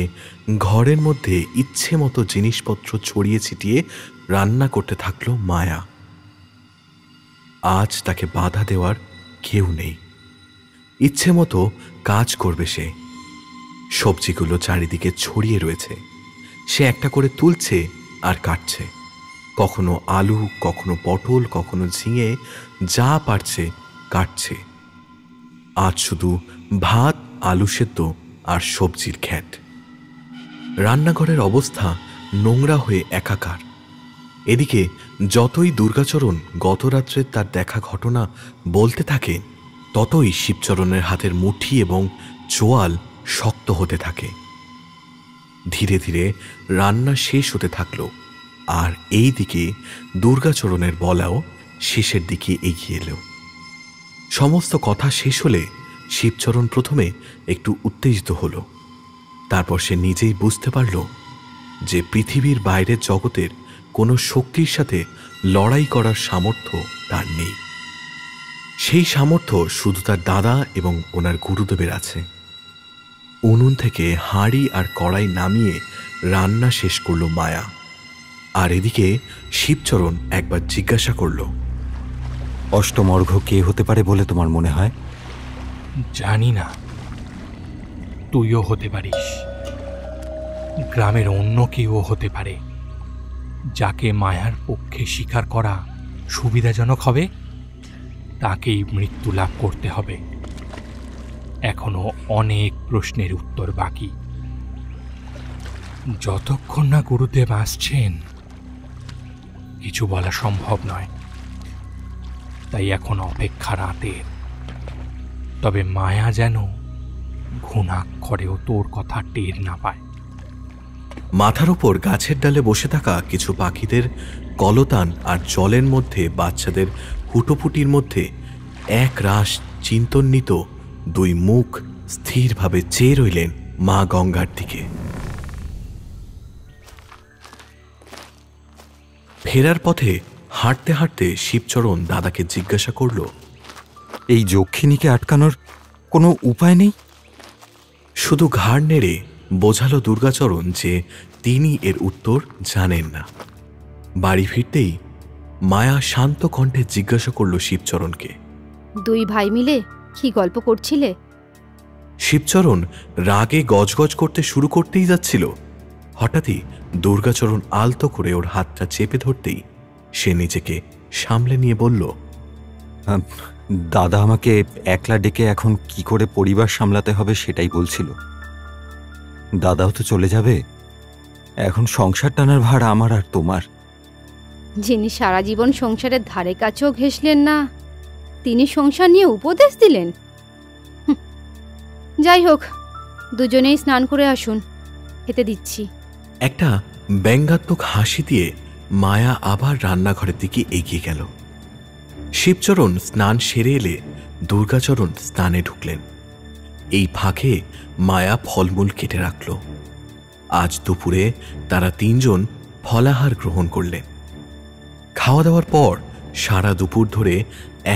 ঘরের মধ্যে ইচ্ছে মতো জিনিসপত্র ছড়িয়ে ছিটিয়ে রান্না করতে থাকল মায়া। আজ তাকে বাধা দেওয়ার কেউ নেই, ইচ্ছে মতো কাজ করবে সে। সবজিগুলো চারিদিকে ছড়িয়ে রয়েছে, সে একটা করে তুলছে আর কাটছে। কখনো আলু, কখনো পটল, কখনো ঝিঙে, যা পারছে কাটছে। আজ শুধু ভাত, আলু সেদ্ধ আর সবজির খ্যাট। রান্নাঘরের অবস্থা নোংরা হয়ে একাকার। এদিকে যতই দুর্গাচরণ গত রাত্রে তার দেখা ঘটনা বলতে থাকে, ততই শিবচরণের হাতের মুঠি এবং চোয়াল শক্ত হতে থাকে। ধীরে ধীরে রান্না শেষ হতে থাকলো, আর এই দিকে দুর্গাচরণের বলাও শেষের দিকে এগিয়ে এলো। সমস্ত কথা শেষ হলে শিবচরণ প্রথমে একটু উত্তেজিত হল। তারপর সে নিজেই বুঝতে পারল যে পৃথিবীর বাইরের জগতের কোনো শক্তির সাথে লড়াই করার সামর্থ্য তার নেই। সেই সামর্থ্য শুধু তার দাদা এবং ওনার গুরুদেবের আছে। উনুন থেকে হাঁড়ি আর কড়াই নামিয়ে রান্না শেষ করল মায়া। আর এদিকে শিবচরণ একবার জিজ্ঞাসা করল, অষ্টমর্ঘ্য কে হতে পারে বলে তোমার মনে হয়? জানি না, তুইও হতে পারিস, গ্রামের অন্য কেউ হতে পারে, যাকে মায়ার পক্ষে স্বীকার করা সুবিধাজনক হবে। তাকেই মৃত্যু লাভ করতে হবে। এখনো অনেক প্রশ্নের উত্তর বাকি। যতক্ষণ না গুরুদেব আসছেন কিছু বলা সম্ভব নয়, তাই এখন অপেক্ষা রাতের। তবে মায়া যেন ঘুণাক্ষরেও তোর কথা টের না পায়। মাথার উপর গাছের ডালে বসে থাকা কিছু পাখিদের কলতান আর জলের মধ্যে বাচ্চাদের হুটোপুটির মধ্যে এক রাশ চিন্তন্বিত দুই মুখ স্থিরভাবে চেয়ে রইলেন মা গঙ্গার দিকে। ফেরার পথে হাঁটতে হাঁটতে শিবচরণ দাদাকে জিজ্ঞাসা করল, এই যক্ষিণীকে আটকানোর কোনো উপায় নেই? শুধু ঘাড় নেড়ে বোঝালো দুর্গাচরণ যে তিনি এর উত্তর জানেন না। বাড়ি ফিরতেই মায়া শান্ত কণ্ঠে জিজ্ঞাসা করল শিবচরণকে, দুই ভাই মিলে কি গল্প করছিলে? শিবচরণ রাগে গজগজ করতে শুরু করতেই যাচ্ছিল, হঠাৎই দুর্গাচরণ আলতো করে ওর হাতটা চেপে ধরতেই সে নিজেকে সামলে নিয়ে বলল, দাদা আমাকে একলা ডেকে এখন কি করে পরিবার সামলাতে হবে সেটাই বলছিল। দাদাও তো চলে যাবে, এখন সংসার টানার ভার আমার আর তোমার। যিনি সারা জীবন সংসারের ধারে কাছেও ঘেঁষলেন না, তিনি সংসার নিয়ে উপদেশ দিলেন? যাই হোক, দুজনেই স্নান করে আসুন, খেতে দিচ্ছি। একটা ব্যঙ্গাত্মক হাসি দিয়ে মায়া আবার রান্নাঘরের দিকে এগিয়ে গেল। শিবচরণ স্নান সেরে এলে দুর্গাচরণ স্নানে ঢুকলেন। এই ফাঁকে মায়া ফলমূল কেটে রাখল। আজ দুপুরে তারা তিনজন ফলাহার গ্রহণ করলেন। খাওয়া দাওয়ার পর সারা দুপুর ধরে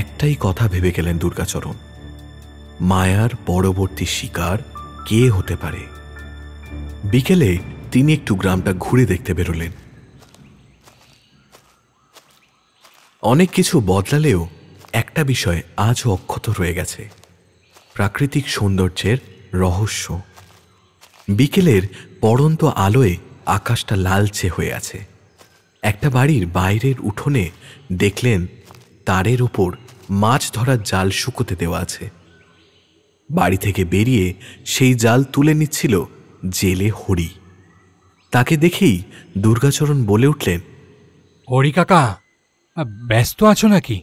একটাই কথা ভেবে গেলেন দুর্গাচরণ, মায়ার পরবর্তী শিকার কে হতে পারে। বিকেলে তিনি একটু গ্রামটা ঘুরে দেখতে বেরোলেন। অনেক কিছু বদলালেও একটা বিষয় আজও অক্ষত রয়ে গেছে, প্রাকৃতিক সৌন্দর্যের রহস্য। বিকেলের পড়ন্ত আলোয় আকাশটা লালচে হয়ে আছে। একটা বাড়ির বাইরের উঠোনে দেখলেন তারের উপর মাছ ধরার জাল শুকোতে দেওয়া আছে। বাড়ি থেকে বেরিয়ে সেই জাল তুলে নিচ্ছিল জেলে হরি। তাকে দেখেই দুর্গাচরণ বলে উঠলেন, হরি কাকা, ব্যস্ত আছো নাকি?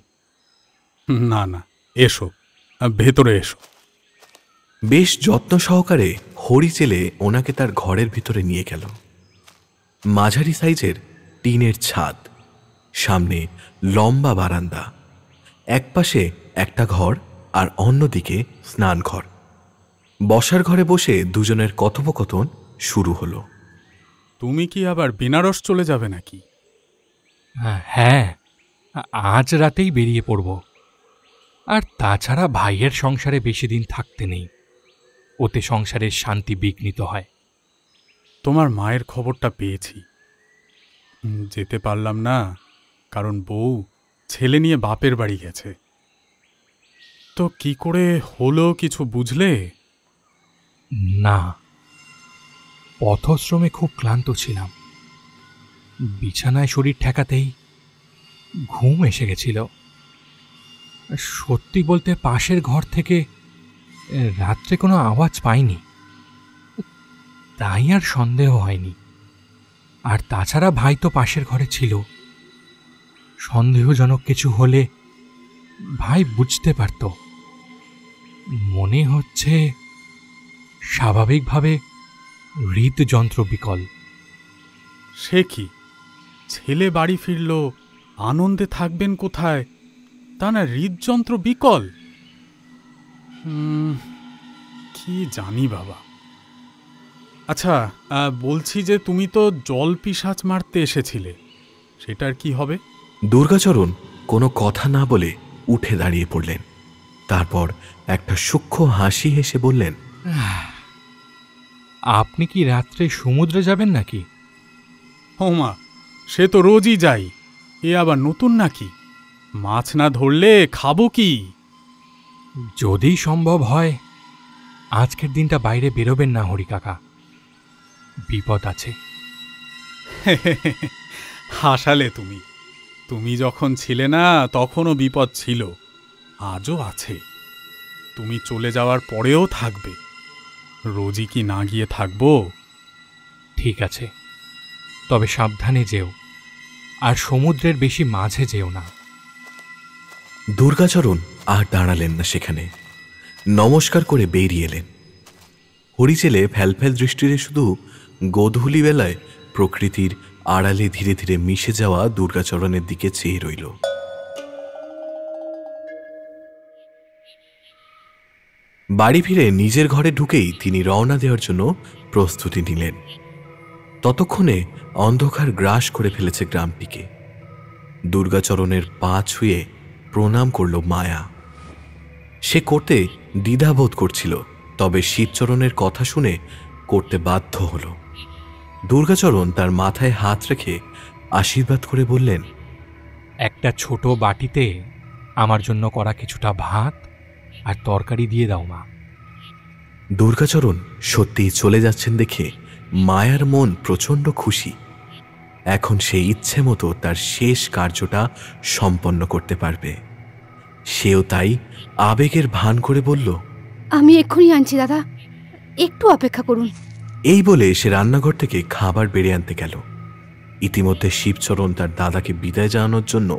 না না, এসো, ভেতরে এসো। বেশ যত্ন সহকারে হরি জেলে ওনাকে তার ঘরের ভিতরে নিয়ে গেল। মাঝারি সাইজের টিনের ছাদ, সামনে লম্বা বারান্দা, একপাশে একটা ঘর আর অন্যদিকে স্নান ঘর। বসার ঘরে বসে দুজনের কথোপকথন শুরু হলো। তুমি কি আবার বেনারস চলে যাবে নাকি? হ্যাঁ, আজ রাতেই বেরিয়ে পড়ব। আর তাছাড়া ভাইয়ের সংসারে বেশি দিন থাকতে নেই, ওতে সংসারের শান্তি বিঘ্নিত হয়। তোমার মায়ের খবরটা পেয়েছি, যেতে পারলাম না কারণ বউ ছেলে নিয়ে বাপের বাড়ি গেছে। তো কি করে হলো কিছু বুঝলে? না, পথশ্রমে খুব ক্লান্ত ছিলাম। বিছানায় শরীর ঠেকাতেই ঘুম এসে গেছিল। সত্যি বলতে পাশের ঘর থেকে রাত্রে কোনো আওয়াজ পাইনি, তাই আর সন্দেহ হয়নি। আর তাছাড়া ভাই তো পাশের ঘরে ছিল, সন্দেহজনক কিছু হলে ভাই বুঝতে পারত। মনে হচ্ছে স্বাভাবিকভাবে হৃদযন্ত্র বিকল। সে কি, ছেলে বাড়ি ফিরল, আনন্দে থাকবেন কোথায়, তা না হৃদযন্ত্র বিকল? কি জানি বাবা। আচ্ছা, বলছি যে তুমি তো জল পিশাচ মারতে এসেছিলে, সেটার কি হবে? দুর্গাচরণ কোনো কথা না বলে উঠে দাঁড়িয়ে পড়লেন। তারপর একটা সূক্ষ্ম হাসি হেসে বললেন, আপনি কি রাত্রে সমুদ্রে যাবেন নাকি? ওমা, সে তো রোজই যাই, এ আবার নতুন নাকি? মাছ না ধরলে খাবো কি? যদি সম্ভব হয় আজকের দিনটা বাইরে বেরোবেন না হরি কাকা, বিপদ আছে। হাসালে তুমি। তুমি যখন ছিলে না তখনও বিপদ ছিল, আজও আছে। তুমি চলে যাওয়ার পরেও থাকবে। রোজই কি না গিয়ে থাকবো? ঠিক আছে, তবে সাবধানে যেও, আর সমুদ্রের বেশি মাঝে যেও না। দুর্গাচরণ আর দাঁড়ালেন না সেখানে, নমস্কার করে বেরিয়ে এলেন। হরিচেলে ফ্যালফ্যাল দৃষ্টিতে শুধু গোধূলি বেলায় প্রকৃতির আড়ালে ধীরে ধীরে মিশে যাওয়া দুর্গাচরণের দিকে চেয়ে রইল। বাড়ি ফিরে নিজের ঘরে ঢুকেই তিনি রওনা দেওয়ার জন্য প্রস্তুতি নিলেন। ততক্ষণে অন্ধকার গ্রাস করে ফেলেছে গ্রামটিকে। দুর্গাচরণের পা ছুঁয়ে প্রণাম করল মায়া। সে করতে দ্বিধাবোধ করছিল, তবে শিবচরণের কথা শুনে করতে বাধ্য হল। দুর্গাচরণ তার মাথায় হাত রেখে আশীর্বাদ করে বললেন, একটা ছোট বাটিতে আমার জন্য করা কিছুটা ভাত আর তরকারি দিয়ে দাও মা। দুর্গাচরণ সত্যিই চলে যাচ্ছেন দেখে মায়ার মন প্রচণ্ড খুশি। এখন সে ইচ্ছে মতো তার শেষ কার্যটা সম্পন্ন করতে পারবে। সেও তাই আবেগের ভান করে বলল, আমি এক্ষুনি আনছি দাদা, একটু অপেক্ষা করুন। এই বলে সে রান্নাঘর থেকে খাবার বেড়ে আনতে গেল। ইতিমধ্যে শিবচরণ তার দাদাকে বিদায় জানানোর জন্য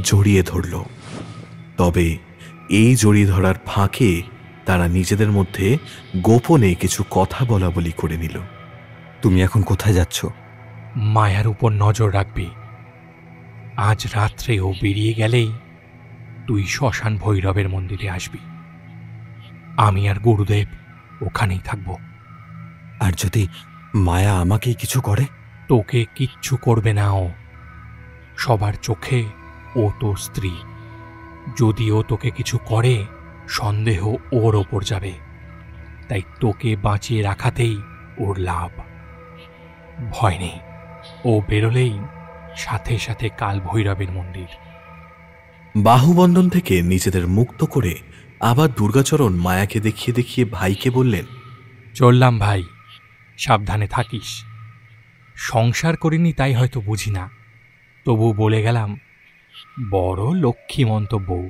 জড়িয়ে ধরল। তবে এই জড়িয়ে ধরার ফাঁকে তারা নিজেদের মধ্যে গোপনে কিছু কথা বলা বলি করে নিল। তুমি এখন কোথায় যাচ্ছ? মায়ার উপর নজর রাখবি। আজ রাত্রে ও বেরিয়ে গেলেই তুই শ্মশান ভৈরবের মন্দিরে আসবি। আমি আর গুরুদেব ওখানেই থাকব। আর যদি মায়া আমাকেই কিছু করে? তোকে কিচ্ছু করবে না ও। সবার চোখে ও তোর স্ত্রী। যদি ও তোকে কিছু করে, সন্দেহ ওর ওপর যাবে। তাই তোকে বাঁচিয়ে রাখাতেই ওর লাভ। ভয় নেই, ও বেরোলেই সাথে সাথে কাল ভৈরবের মন্দির। বাহুবন্ধন থেকে নিজেদের মুক্ত করে আবার দুর্গাচরণ মায়াকে দেখিয়ে দেখিয়ে ভাইকে বললেন, চললাম ভাই, সাবধানে থাকিস। সংসার করিনি তাই হয়তো বুঝি না, তবু বলে গেলাম, বড় লক্ষ্মীমন্ত বউ।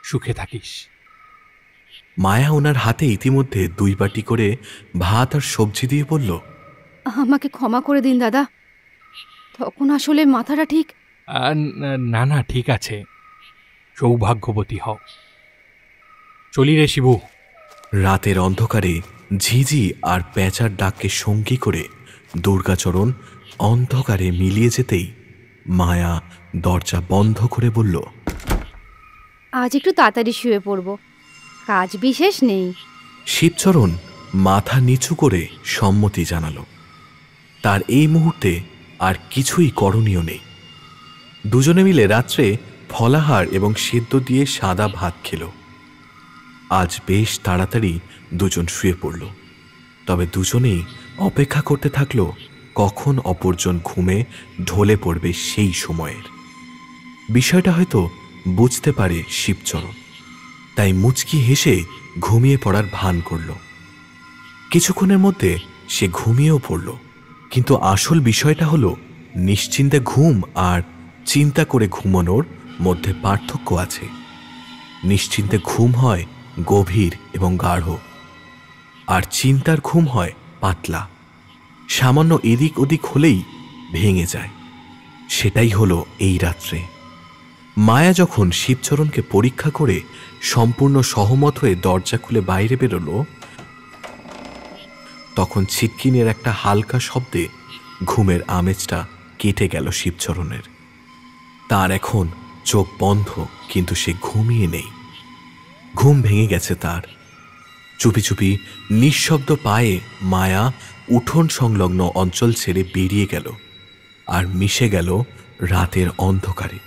সুখে থাকিস। মায়া ওনার হাতে ইতিমধ্যে 2 বাটি করে ভাত আর সবজি দিয়ে বলল, আমাকে ক্ষমা করে দিন দাদা, তখন আসলে মাথাটা ঠিক। না না, ঠিক আছে, সৌভাগ্যবতী হও। চলি রে শিবু। রাতের অন্ধকারে ঝিঝি আর প্যাঁচার ডাককে সঙ্গী করে দুর্গাচরণ অন্ধকারে মিলিয়ে যেতেই মায়া দরজা বন্ধ করে বলল, আজ একটু তাড়াতাড়ি শুয়ে পড়ব, কাজ বিশেষ নেই। শিবচরণ মাথা নিচু করে সম্মতি জানালো। তার এই মুহূর্তে আর কিছুই করণীয় নেই। দুজনে মিলে রাত্রে ফলাহার এবং সেদ্ধ দিয়ে সাদা ভাত খেল। আজ বেশ তাড়াতাড়ি দুজন শুয়ে পড়ল। তবে দুজনেই অপেক্ষা করতে থাকলো কখন অপরজন ঘুমে ঢলে পড়বে সেই সময়ের। বিষয়টা হয়তো বুঝতে পারে শিবচরণ, তাই মুচকি হেসে ঘুমিয়ে পড়ার ভান করল। কিছুক্ষণের মধ্যে সে ঘুমিয়েও পড়ল। কিন্তু আসল বিষয়টা হলো, নিশ্চিন্তে ঘুম আর চিন্তা করে ঘুমানোর মধ্যে পার্থক্য আছে। নিশ্চিন্তে ঘুম হয় গভীর এবং গাঢ়, আর চিন্তার ঘুম হয় পাতলা, সামান্য এদিক ওদিক হলেই ভেঙে যায়। সেটাই হলো এই রাত্রে। মায়া যখন শিবচরণকে পরীক্ষা করে সম্পূর্ণ সহমত হয়ে দরজা খুলে বাইরে বেরোল, তখন ছিটকিনের একটা হালকা শব্দে ঘুমের আমেজটা কেটে গেল শিবচরণের। তার এখন চোখ বন্ধ, কিন্তু সে ঘুমিয়ে নেই। ঘুম ভেঙে গেছে তার। চুপি চুপি নিঃশব্দ পায়ে মায়া উঠোন সংলগ্ন অঞ্চল ছেড়ে বেরিয়ে গেল আর মিশে গেল রাতের অন্ধকারে।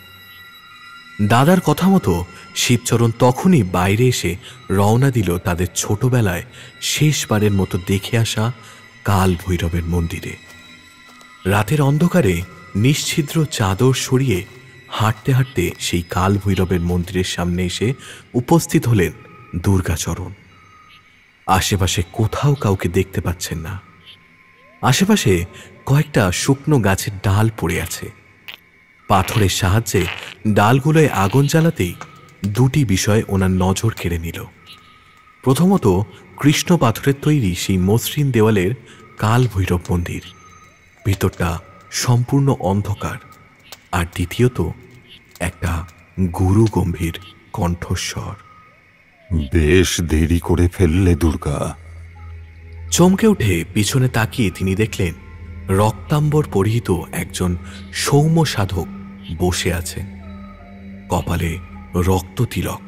দাদার কথা মতো শিবচরণ তখনই বাইরে এসে রওনা দিল তাদের ছোটবেলায় শেষবারের মতো দেখে আসা কাল ভৈরবের মন্দিরে। রাতের অন্ধকারে নিশ্ছিদ্র চাদর সরিয়ে হাঁটতে হাঁটতে সেই কাল ভৈরবের মন্দিরের সামনে এসে উপস্থিত হলেন দুর্গাচরণ। আশেপাশে কোথাও কাউকে দেখতে পাচ্ছেন না। আশেপাশে কয়েকটা শুকনো গাছের ডাল পড়ে আছে। পাথরের সাহায্যে ডালগুলোয় আগুন জ্বালাতেই দুটি বিষয় ওনার নজর কেড়ে নিল। প্রথমত, কৃষ্ণ পাথরের তৈরি সেই মসৃণ দেওয়ালের কাল ভৈরব মন্দির, ভিতরটা সম্পূর্ণ অন্ধকার। আর দ্বিতীয়ত, একটা গুরু গম্ভীর কণ্ঠস্বর। বেশ দেরি করে ফেললে দুর্গা। চমকে উঠে পিছনে তাকিয়ে তিনি দেখলেন রক্তাম্বর পরিহিত একজন সৌম্য সাধক বসে আছেন। কপালে রক্ত তিলক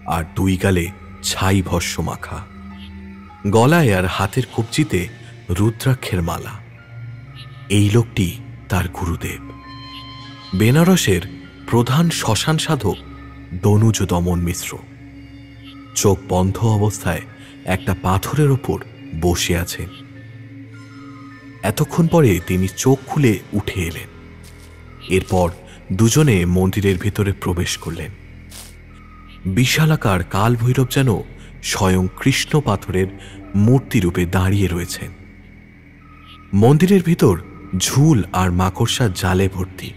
আর দুই গালে ছাই ভস্য মাখা, গলায় আর হাতের কবজিতে রুদ্রাক্ষের মালা। এই লোকটি তার গুরুদেব, বেনারসের প্রধান শ্মশান সাধক দনুজ দমন মিশ্র। চোখ বন্ধ অবস্থায় একটা পাথরের ওপর বসে আছেন। এতক্ষণ পরে তিনি চোখ খুলে উঠে এলেন। এরপর দুজনে মন্দিরের ভিতরে প্রবেশ করলেন। বিশালাকার কাল ভৈরব যেন স্বয়ং কৃষ্ণ পাথরের মূর্তিরূপে দাঁড়িয়ে রয়েছেন। মন্দিরের ভিতর ঝুল আর মাকড়সার জালে ভর্তি।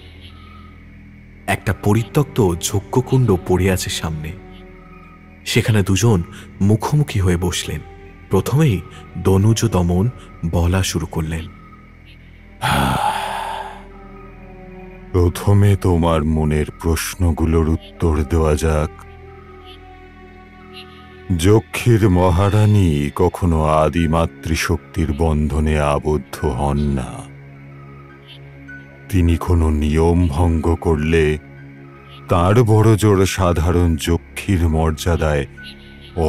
একটা পরিত্যক্ত যজ্ঞকুণ্ড পড়ে আছে সামনে। সেখানে দুজন মুখোমুখি হয়ে বসলেন। প্রথমেই দনুজ দমন বলা শুরু করলেন। প্রথমে তোমার মনের প্রশ্নগুলোর উত্তর দেওয়া যাক। যক্ষীর মহারানী কখনো আদি মাতৃশক্তির বন্ধনে আবদ্ধ হন না। তিনি কোনো নিয়ম ভঙ্গ করলে তার বড়জোর সাধারণ যক্ষীর মর্যাদায়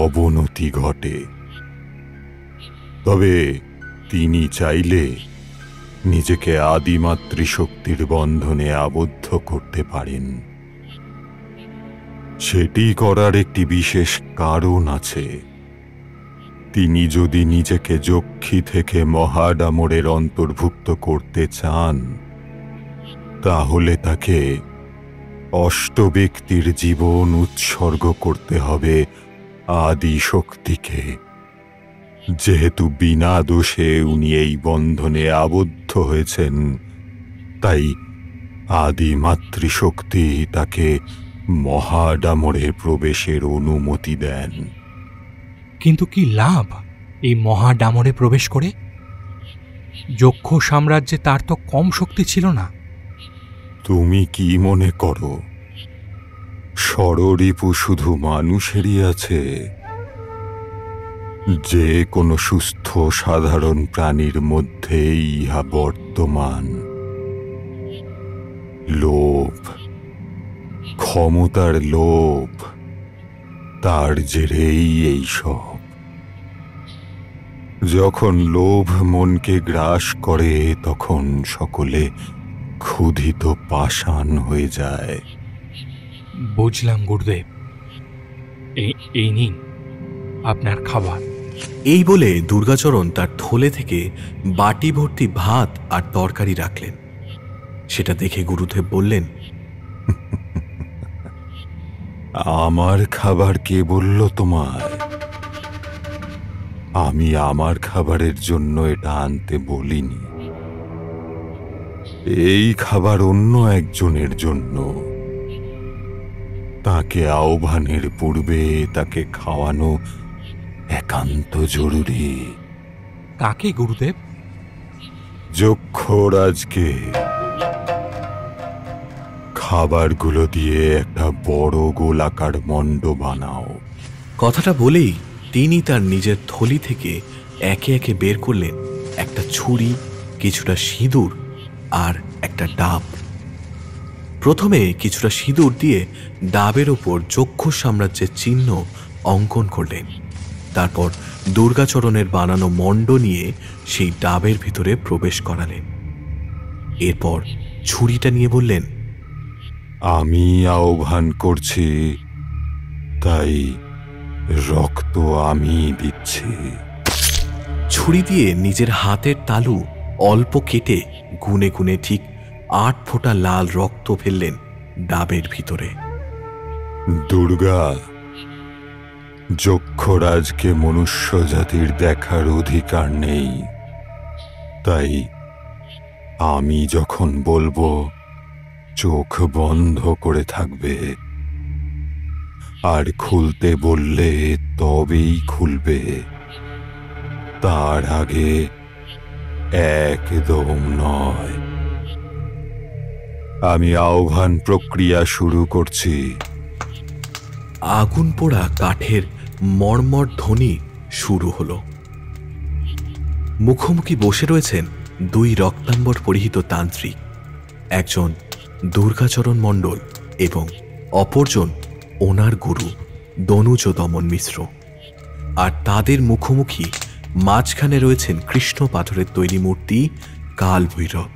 অবনতি ঘটে। তবে তিনি চাইলে নিজেকে আদি মাতৃশক্তির বন্ধনে আবদ্ধ করতে পারেন। সেটি করার একটি বিশেষ কারণ আছে। তিনি যদি নিজেকে যক্ষী থেকে মহাডামরের অন্তর্ভুক্ত করতে চান, তাহলে তাকে অষ্টব্যক্তির জীবন উৎসর্গ করতে হবে আদি শক্তিকে। যেহেতু বিনা দোষে উনি এই বন্ধনে আবদ্ধ হয়েছেন, তাই আদি মাতৃশক্তি তাকে মহাডামরে প্রবেশের অনুমতি দেন। কিন্তু কি লাভ এই মহাডামরে প্রবেশ করে? যক্ষ সাম্রাজ্যে তার তো কম শক্তি ছিল না। তুমি কি মনে করো ষড়রিপু শুধু মানুষেরই আছে? যে কোনো সুস্থ সাধারণ প্রাণীর মধ্যেই ইহা বর্তমান। লোভ, ক্ষমতার লোভ, তার জেরেই এই সব। যখন লোভ মনকে গ্রাস করে, তখন সকলে ক্ষুধিত পাষাণ হয়ে যায়। বুঝলাম গুরুদেব, এই নিন আপনার খাবার। এই বলে দুর্গাচরণ তার থলে থেকে বাটি ভর্তি ভাত আর তরকারি রাখলেন। সেটা দেখে গুরুদেব বললেন, আমার খাবার কে বলল তোমায়? আমি আমার খাবারের জন্য এটা আনতে বলিনি। এই খাবার অন্য একজনের জন্য। তাকে আহ্বানের পূর্বে তাকে খাওয়ানো একান্ত জরুরি। কাকে গুরুদেব? যক্ষরাজকে। খাবারগুলো দিয়ে একটা বড় গোলাকার মণ্ড বানাও। কথাটা বলেই তিনি তার নিজের থলি থেকে একে একে বের করলেন একটা ছুরি, কিছুটা সিঁদুর আর একটা ডাব। প্রথমে কিছুটা সিঁদুর দিয়ে ডাবের ওপর যক্ষ সাম্রাজ্যের চিহ্ন অঙ্কন করলেন। তারপর দুর্গাচরণের বানানো মণ্ড নিয়ে সেই ডাবের ভিতরে প্রবেশ করালেন। এরপর ছুরিটা নিয়ে বললেন, আমি আহ্বান করছি, তাই রক্ত আমি দিচ্ছি। ছুরি দিয়ে নিজের হাতের তালু অল্প কেটে গুনে গুনে ঠিক 8 ফোঁটা লাল রক্ত ফেললেন ডাবের ভিতরে। দুর্গা, যক্ষরাজকে মনুষ্য জাতির দেখার অধিকার নেই। তাই আমি যখন বলবো চোখ বন্ধ করে থাকবে, আর খুলতে বললে তবেই খুলবে, তার আগে একদম নয়। আমি আহ্বান প্রক্রিয়া শুরু করছি। আগুন পোড়া কাঠের মর্মর ধ্বনি শুরু হলো। মুখোমুখি বসে রয়েছেন দুই রক্তাম্বর পরিহিত তান্ত্রিক, একজন দুর্গাচরণ মণ্ডল এবং অপরজন ওনার গুরু দনুজ দমন মিশ্র। আর তাদের মুখোমুখি মাঝখানে রয়েছেন কৃষ্ণ পাথরের তৈরি মূর্তি কাল ভৈরব।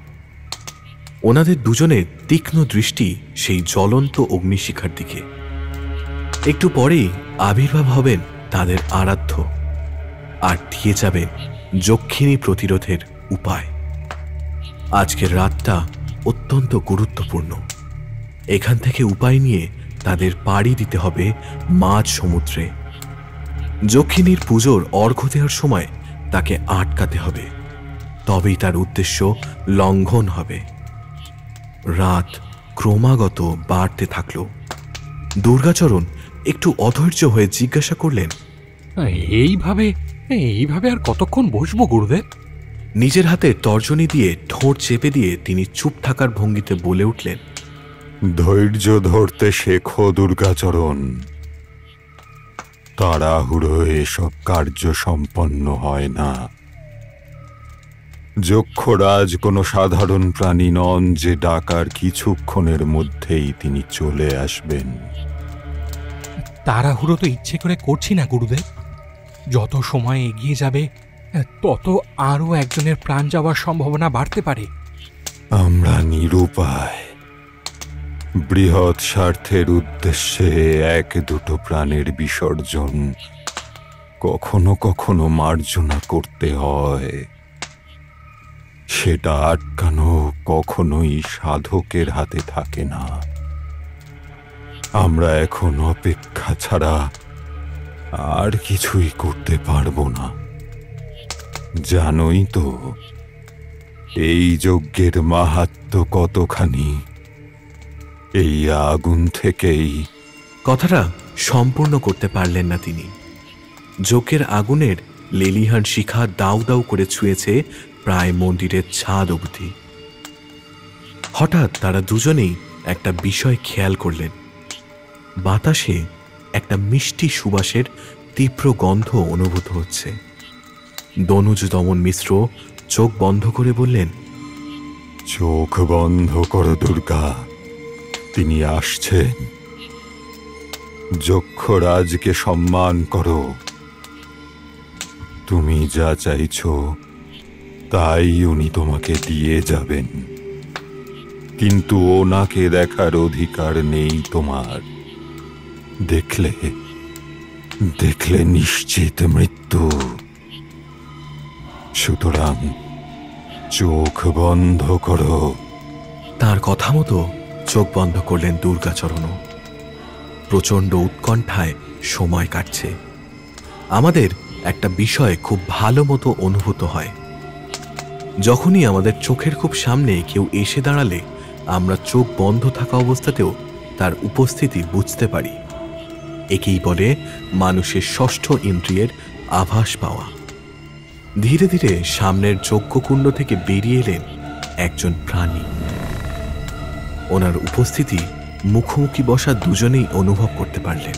ওনাদের দুজনের তীক্ষ্ণ দৃষ্টি সেই জ্বলন্ত অগ্নিশিখার দিকে। একটু পরেই আবির্ভাব হবেন তাদের আরাধ্য, আর দিয়ে যাবেন যক্ষিণী প্রতিরোধের উপায়। আজকের রাতটা অত্যন্ত গুরুত্বপূর্ণ। এখান থেকে উপায় নিয়ে তাদের পাড়ি দিতে হবে মাঝ সমুদ্রে। যক্ষিণীর পুজোর অর্ঘ্য দেওয়ার সময় তাকে আটকাতে হবে, তবেই তার উদ্দেশ্য লঙ্ঘন হবে। রাত ক্রমাগত বাড়তে থাকল। দুর্গাচরণ একটু অধৈর্য হয়ে জিজ্ঞাসা করলেন, এইভাবে আর কতক্ষণ বসবো গুরুদেব? নিজের হাতে তর্জনী দিয়ে ঠোঁট চেপে দিয়ে তিনি চুপ থাকার ভঙ্গিতে বলে উঠলেন, ধৈর্য ধরতে শেখো দুর্গাচরণ। তাড়াহুড়ো এসব কার্য সম্পন্ন হয় না। যক্ষরাজ কোনো সাধারণ প্রাণী নন যে ডাকার কিছুক্ষণের মধ্যেই তিনি চলে আসবেন। তাড়াহুড়ো তো ইচ্ছে করে করছি না গুরুদেব। যত সময় এগিয়ে যাবে তত আরও একজনের প্রাণ যাওয়ার সম্ভাবনা বাড়তে পারে। আমরা নিরুপায়। বৃহৎ স্বার্থের উদ্দেশ্যে এক দুটো প্রাণের বিসর্জন কখনো কখনো মার্জনা করতে হয়। সেটা আটকানো কখনোই সাধকের হাতে থাকে না। আমরা এখন অপেক্ষা ছাড়া আর কিছুই করতে পারবো না। জানোই তো এই যজ্ঞের মাহাত্ম্য কতখানি। এই আগুন থেকেই। কথাটা সম্পূর্ণ করতে পারলেন না তিনি। যজ্ঞের আগুনের লেলিহান শিখা দাউ দাউ করে ছুঁয়েছে প্রায় মন্দিরের ছাদ অবধি। হঠাৎ তারা দুজনেই একটা বিষয় খেয়াল করলেন। বাতাসে একটা মিষ্টি সুবাসের তীব্র গন্ধ অনুভূত হচ্ছে। দনুজ দমন মিশ্র চোখ বন্ধ করে বললেন, চোখ বন্ধ করো দুর্গা, তিনি আসছেন। যক্ষরাজকে সম্মান করো। তুমি যা চাইছ তাই উনি তোমাকে দিয়ে যাবেন, কিন্তু ওনাকে দেখার অধিকার নেই তোমার। দেখলে দেখলে নিশ্চিত মৃত্যু। সুতরাং চোখ বন্ধ করো। তার কথা মতো চোখ বন্ধ করলেন দুর্গাচরণও। প্রচণ্ড উৎকণ্ঠায় সময় কাটছে। আমাদের একটা বিষয় খুব ভালো মতো অনুভূত হয়। যখনই আমাদের চোখের খুব সামনে কেউ এসে দাঁড়ালে আমরা চোখ বন্ধ থাকা অবস্থাতেও তার উপস্থিতি বুঝতে পারি। একেই বলে মানুষের ষষ্ঠ ইন্দ্রিয়ের আভাস পাওয়া। ধীরে ধীরে সামনের যজ্ঞকুণ্ড থেকে বেরিয়ে এলেন একজন প্রাণী। ওনার উপস্থিতি মুখোমুখি বসা দুজনেই অনুভব করতে পারলেন।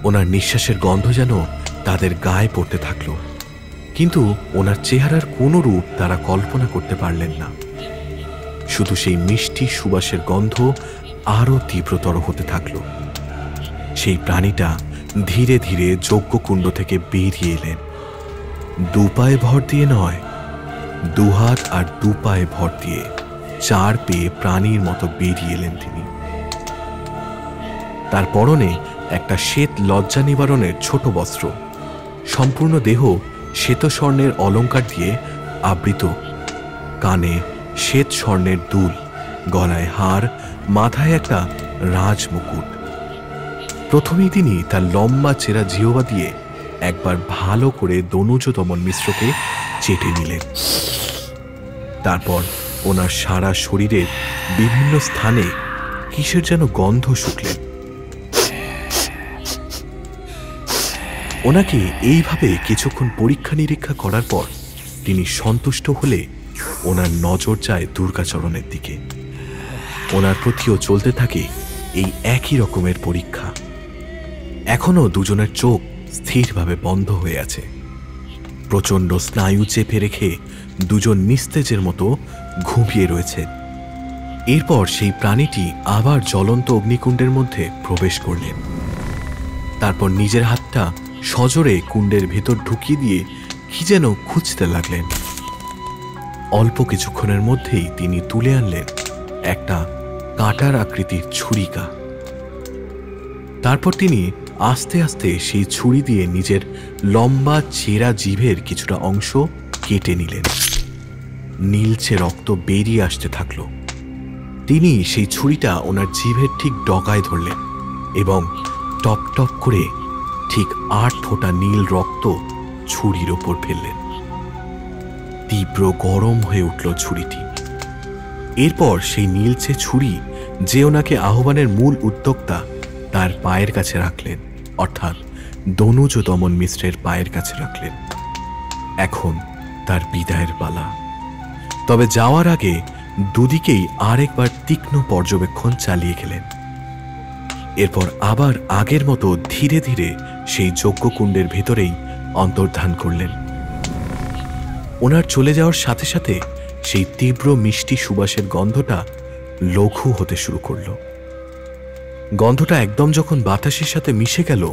ওনার নিঃশ্বাসের গন্ধ যেন তাদের গায়ে পড়তে থাকল, কিন্তু ওনার চেহারার কোনো রূপ তারা কল্পনা করতে পারলেন না। শুধু সেই মিষ্টি সুবাসের গন্ধ আরও তীব্রতর হতে থাকল। সেই প্রাণীটা ধীরে ধীরে যজ্ঞকুণ্ড থেকে বেরিয়ে এলেন। দুপায়ে ভর দিয়ে নয়, দুহাত আর দুপায়ে ভর দিয়ে চার পেয়ে প্রাণীর মতো বেরিয়ে এলেন তিনি। তার পরনে একটা শ্বেত লজ্জা নিবারণের ছোট বস্ত্র। সম্পূর্ণ দেহ শ্বেত স্বর্ণের অলঙ্কার দিয়ে আবৃত। কানে শ্বেত স্বর্ণের দুল, গলায় হার, মাথায় একটা রাজমুকুট। প্রথমেই তিনি তার লম্বা চেরা জিহ্বা দিয়ে একবার ভালো করে দনুজ দমন মিশ্রকে চেটে নিলেন। তারপর ওনার সারা শরীরের বিভিন্ন স্থানে কিসের যেন গন্ধ শুকলেন। ওনাকে এইভাবে কিছুক্ষণ পরীক্ষা নিরীক্ষা করার পর তিনি সন্তুষ্ট হলে ওনার নজর যায় দুর্গাচরণের দিকে। ওনার প্রতিও চলতে থাকে এই একই রকমের পরীক্ষা। এখনও দুজনের চোখ স্থিরভাবে বন্ধ হয়ে আছে। প্রচণ্ড স্নায়ু চেপে রেখে দুজন নিস্তেজের মতো ঘুমিয়ে রয়েছে। এরপর সেই প্রাণীটি আবার জ্বলন্ত অগ্নিকুণ্ডের মধ্যে প্রবেশ করলেন। তারপর নিজের হাতটা সজোরে কুণ্ডের ভেতর ঢুকিয়ে দিয়ে কি যেন খুঁজতে লাগলেন। অল্প কিছুক্ষণের মধ্যেই তিনি তুলে আনলেন একটা কাঁটার আকৃতির ছুরিকা। তারপর তিনি আস্তে আস্তে সেই ছুরি দিয়ে নিজের লম্বা চেরা জিভের কিছুটা অংশ কেটে নিলেন। নীলচে রক্ত বেরিয়ে আসতে থাকল। তিনি সেই ছুরিটা ওনার জিভের ঠিক ডগায় ধরলেন এবং টপ টপ করে ঠিক 8 ফোঁটা নীল রক্ত ছুরির ওপর ফেললেন। তীব্র গরম হয়ে উঠল ছুরিটি। এরপর সেই নীলচে ছুরি যে ওনাকে আহ্বানের মূল উদ্যোক্তা তার পায়ের কাছে রাখলেন, অর্থাৎ দনুজ দমন মিশ্রের পায়ের কাছে রাখলেন। এখন তার বিদায়ের পালা। তবে যাওয়ার আগে দুদিকেই আরেকবার তীক্ষ্ণ পর্যবেক্ষণ চালিয়ে গেলেন। এরপর আবার আগের মতো ধীরে ধীরে সেই যজ্ঞকুণ্ডের ভেতরেই অন্তর্ধান করলেন। ওনার চলে যাওয়ার সাথে সাথে সেই তীব্র মিষ্টি সুবাসের গন্ধটা লঘু হতে শুরু করল। গন্ধটা একদম যখন বাতাসের সাথে মিশে গেল,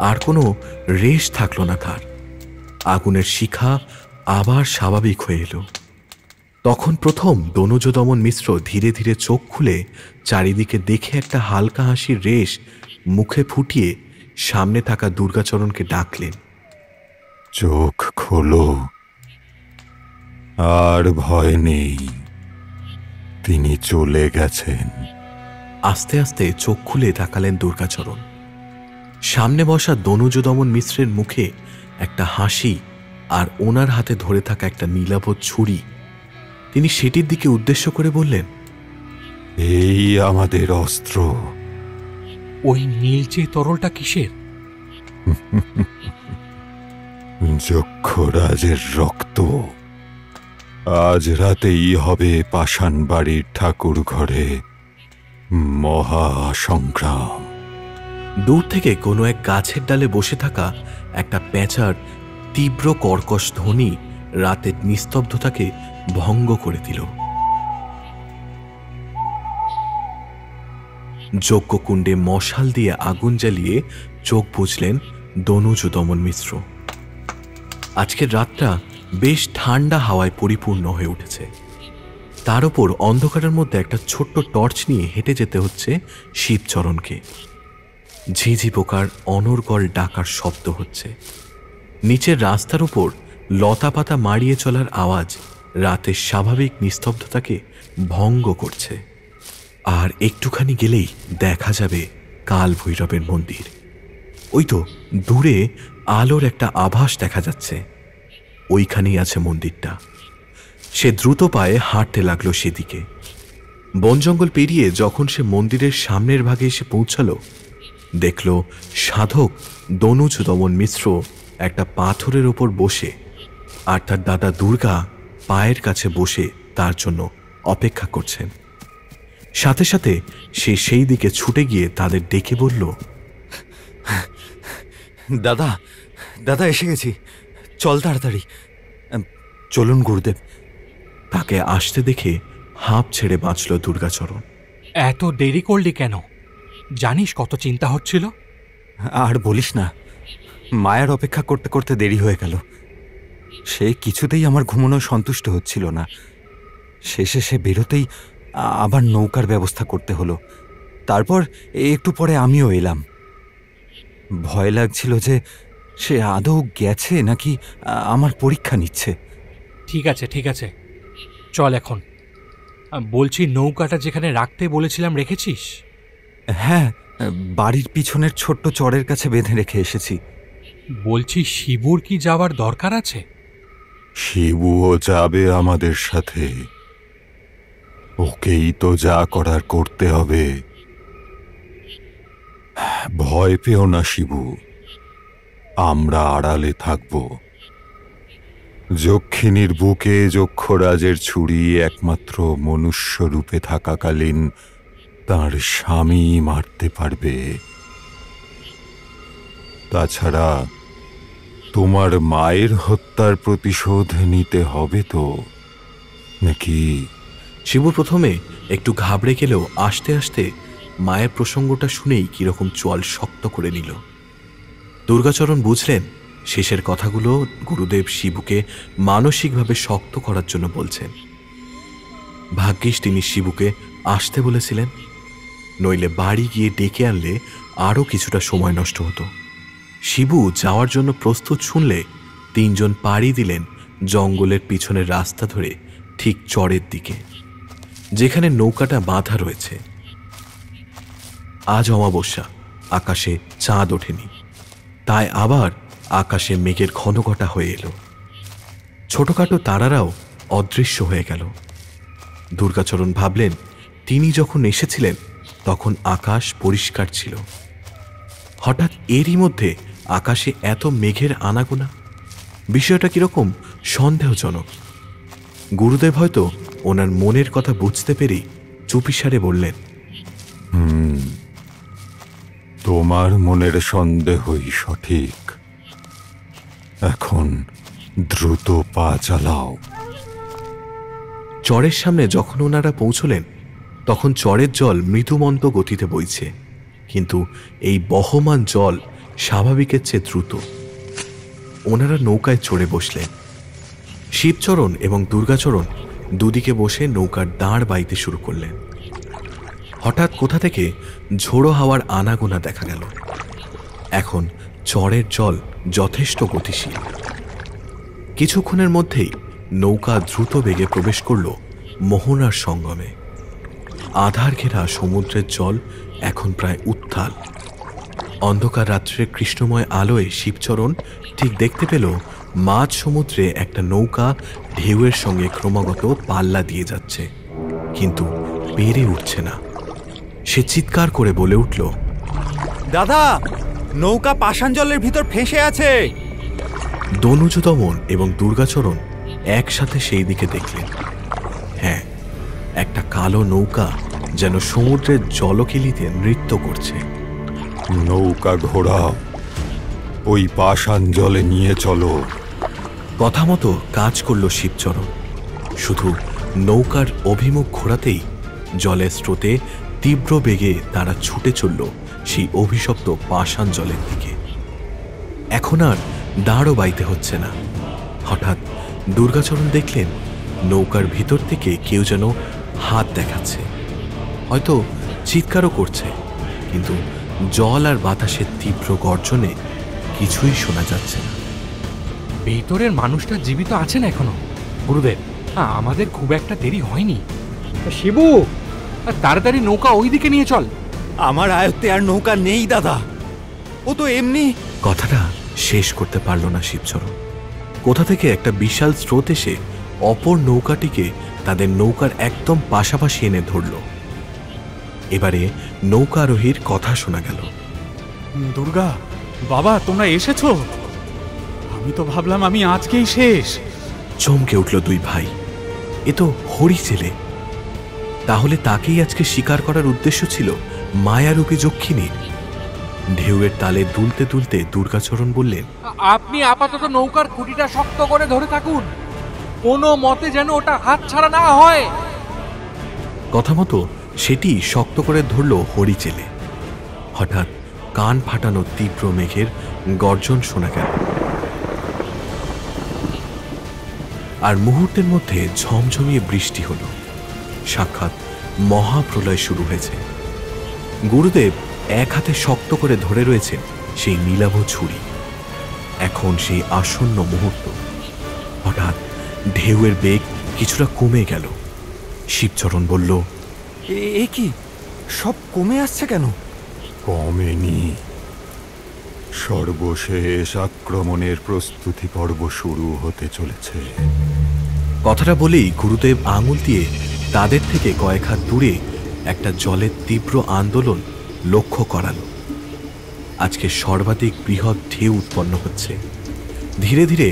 আর কোনো রেশ থাকল না তার। আগুনের শিখা আবার স্বাভাবিক হয়ে এলো। তখন প্রথম দনুজ দমন মিশ্র ধীরে ধীরে চোখ খুলে চারিদিকে দেখে একটা হালকা হাসির রেশ মুখে ফুটিয়ে সামনে থাকা দুর্গাচরণকে ডাকলেন, চোখ খোলো, আর ভয় নেই, তিনি চলে গেছেন। আস্তে আস্তে চোখ খুলে তাকালেন দুর্গাচরণ। সামনে বসা দনুজ দমন মিশ্রের মুখে একটা হাসি আর ওনার হাতে ধরে থাকা একটা নীলাভ ছুরি। তিনি সেটির দিকে উদ্দেশ্য করে বললেন, এই আমাদের অস্ত্র। ওই নীলচে তরলটা কিসের? যক্ষরাজের রক্ত। আজ রাতেই হবে পাষাণ বাড়ির ঠাকুর ঘরে মহা সংগ্রাম। দূর থেকে কোনো এক গাছের ডালে বসে থাকা একটা পেঁচার তীব্র কর্কশ ধ্বনি রাতের নিস্তব্ধতাকে ভঙ্গ করে দিল। যজ্ঞকুণ্ডে মশাল দিয়ে আগুন জ্বালিয়ে চোখ বুঝলেন দনুজ দমন মিশ্র। আজকের রাতটা বেশ ঠান্ডা হাওয়ায় পরিপূর্ণ হয়ে উঠেছে। তার উপর অন্ধকারের মধ্যে একটা ছোট্ট টর্চ নিয়ে হেঁটে যেতে হচ্ছে শিবচরণকে। ঝিঝি পোকার অনর্গল ডাকার শব্দ হচ্ছে। নিচের রাস্তার উপর লতা পাতা মাড়িয়ে চলার আওয়াজ রাতের স্বাভাবিক নিস্তব্ধতাকে ভঙ্গ করছে। আর একটুখানি গেলেই দেখা যাবে কাল ভৈরবের মন্দির। ওই তো দূরে আলোর একটা আভাস দেখা যাচ্ছে। ওইখানেই আছে মন্দিরটা। সে দ্রুত পায়ে হাঁটতে লাগলো সেদিকে। বন জঙ্গল পেরিয়ে যখন সে মন্দিরের সামনের ভাগে এসে পৌঁছালো, দেখল সাধক দনুজ দমন মিশ্র একটা পাথরের ওপর বসে আর তার দাদা দুর্গা পায়ের কাছে বসে তার জন্য অপেক্ষা করছেন। সাথে সাথে সে সেই দিকে ছুটে গিয়ে তাদের ডেকে বলল, দাদা, দাদা এসে গেছি, চল তাড়াতাড়ি। চলুন গুরুদেব। তাকে আসতে দেখে হাঁপ ছেড়ে বাঁচল দুর্গাচরণ। এত দেরি করলি কেন? জানিস কত চিন্তা হচ্ছিল? আর বলিস না, মায়ের অপেক্ষা করতে করতে দেরি হয়ে গেল। সে কিছুতেই আমার ঘুমানো সন্তুষ্ট হচ্ছিল না। শেষে সে বেরোতেই আবার নৌকার ব্যবস্থা করতে হলো। তারপর একটু পরে আমিও এলাম। ভয় লাগছিল যে সে আদৌ গেছে নাকি আমার পরীক্ষা নিচ্ছে। ঠিক আছে ঠিক আছে, চল এখন। বলছি, নৌকাটা যেখানে রাখতে বলেছিলাম রেখেছিস? হ্যাঁ, বাড়ির পিছনের ছোট্ট চরের কাছে বেঁধে রেখে এসেছি। বলছি, শিবুর কি যাওয়ার দরকার আছে? শিবুও যাবে আমাদের সাথে। ওকেই তো যা করার করতে হবে। ভয় পেও না শিবু, আমরা আড়ালে থাকব। যক্ষিণীর বুকে যক্ষরাজের ছুরি একমাত্র মনুষ্য রূপে থাকাকালীন তার স্বামী মারতে পারবে। তাছাড়া তোমার মায়ের হত্যার প্রতিশোধ নিতে হবে তো নাকি? শিবু প্রথমে একটু ঘাবড়ে গেলেও আস্তে আস্তে মায়ের প্রসঙ্গটা শুনেই কিরকম চোয়াল শক্ত করে নিল। দুর্গাচরণ বুঝলেন শেষের কথাগুলো গুরুদেব শিবুকে মানসিকভাবে শক্ত করার জন্য বলছেন। ভাগ্যিস তিনি শিবুকে আসতে বলেছিলেন, নইলে বাড়ি গিয়ে ডেকে আনলে আরও কিছুটা সময় নষ্ট হতো। শিবু যাওয়ার জন্য প্রস্তুত শুনলে তিনজন পাড়ি দিলেন জঙ্গলের পিছনের রাস্তা ধরে ঠিক চরের দিকে, যেখানে নৌকাটা বাঁধা রয়েছে। আজ অমাবস্যা, আকাশে চাঁদ ওঠেনি, তাই আবার আকাশে মেঘের ঘনঘটা হয়ে এলো। ছোটখাটো তারারাও অদৃশ্য হয়ে গেল। দুর্গাচরণ ভাবলেন তিনি যখন এসেছিলেন তখন আকাশ পরিষ্কার ছিল, হঠাৎ এরই মধ্যে আকাশে এত মেঘের আনাগোনা, বিষয়টা কিরকম সন্দেহজনক। গুরুদেব হয়তো ওনার মনের কথা বুঝতে পেরেই চুপিসারে বললেন, তোমার মনের সন্দেহই সঠিক। এখন দ্রুত পা চালাও। চরের সামনে যখন ওনারা পৌঁছলেন তখন চরের জল মৃদুমন্দ গতিতে বইছে, কিন্তু এই বহমান জল স্বাভাবিকের চেয়ে দ্রুত। ওনারা নৌকায় চড়ে বসলেন। শিবচরণ এবং দুর্গাচরণ দুদিকে বসে নৌকার দাঁড় বাইতে শুরু করলেন। হঠাৎ কোথা থেকে ঝোড়ো হাওয়ার আনাগোনা দেখা গেল। এখন চরের জল যথেষ্ট গতিশীল। কিছুক্ষণের মধ্যেই নৌকা দ্রুত বেগে প্রবেশ করল মোহনার সঙ্গমে। আধার ঘেরা সমুদ্রের জল এখন প্রায় উত্তাল। অন্ধকার রাত্রে কৃষ্ণময় আলোয় শিবচরণ ঠিক দেখতে পেল মাঝ সমুদ্রে একটা নৌকা ঢেউয়ের সঙ্গে ক্রমাগত পাল্লা দিয়ে যাচ্ছে, কিন্তু পেরে উঠছে না। সে চিৎকার করে বলে উঠল, দাদা, নৌকা পাষাণ জলের ভিতর ফেঁসে আছে। দনুজ দমন এবং দুর্গাচরণ একসাথে সেই দিকে দেখলেন। হ্যাঁ, একটা কালো নৌকা যেন সমুদ্রের জলকেলিতে নৃত্য করছে। নৌকা ঘোড়াও, ওই পাষাণ জলে নিয়ে চলো। কথা মতো কাজ করল শিবচরণ। শুধু নৌকার অভিমুখ ঘোরাতেই জলের স্রোতে তীব্র বেগে তারা ছুটে চলল সেই অভিশপ্ত পাষাণ জলের দিকে। এখন আর দাঁড়ও বাইতে হচ্ছে না। হঠাৎ দুর্গাচরণ দেখলেন নৌকার ভিতর থেকে কেউ যেন হাত দেখাচ্ছে, হয়তো চিৎকারও করছে, কিন্তু জল আর বাতাসের তীব্র গর্জনে কিছুই শোনা যাচ্ছে না। ভেতরের মানুষটা জীবিত আছেন এখনো? গুরুদেব, আমাদের খুব একটা দেরি হয়নি। শিবু, তাড়াতাড়ি নৌকা ওই দিকে নিয়ে চল। আমার আয়ত্তে আর নৌকা নেই দাদা, ও তো এমনি। কথাটা শেষ করতে পারল না শিবচরণ। কোথা থেকে একটা বিশাল স্রোত এসে অপর নৌকাটিকে তাদের নৌকার একদম পাশাপাশি এনে ধরল। এবারে নৌকারোহীর কথা শোনা গেল, দুর্গা, বাবা, তোমরা এসেছো? আমি তো ভাবলাম আমি আজকেই শেষ। চমকে উঠল দুই ভাই। এ তো হরি ছেলে। তাহলে তাকেই আজকে শিকার করার উদ্দেশ্য ছিল মায়ারূপী যক্ষিণীর। ঢেউয়ের তালে দুলতে দুলতে দুর্গাচরণ বললেন, আপনি আপাতত নৌকার খুঁটিটা শক্ত করে ধরে থাকুন, কোনো মতে যেন ওটা হাত ছাড়া না হয়। কথা মতো সেটি শক্ত করে ধরল হরি ছেলে। হঠাৎ কান ফাটানো তীব্র মেঘের গর্জন শোনা গেল, আর মুহূর্তের মধ্যে ঝমঝমিয়ে বৃষ্টি হল। সাক্ষাৎ মহাপ্রলয় শুরু হয়েছে। গুরুদেব এক হাতে শক্ত করে ধরে রয়েছেন সেই নীলাভ ছুরি। এখন সেই আসন্ন মুহূর্ত। হঠাৎ ঢেউয়ের বেগ কিছুটা কমে গেল। শিবচরণ বলল, এ কি, সব কমে আসছে কেন? কমেনি, সর্বশেষ আক্রমণের প্রস্তুতি পর্ব শুরু হতে চলেছে। কথাটা বলেই গুরুদেব আঙুল দিয়ে তাদের থেকে কয়েক হাত দূরে একটা জলের তীব্র আন্দোলন লক্ষ্য করালো। আজকে সর্বাধিক বৃহৎ ঢেউ উৎপন্ন হচ্ছে। ধীরে ধীরে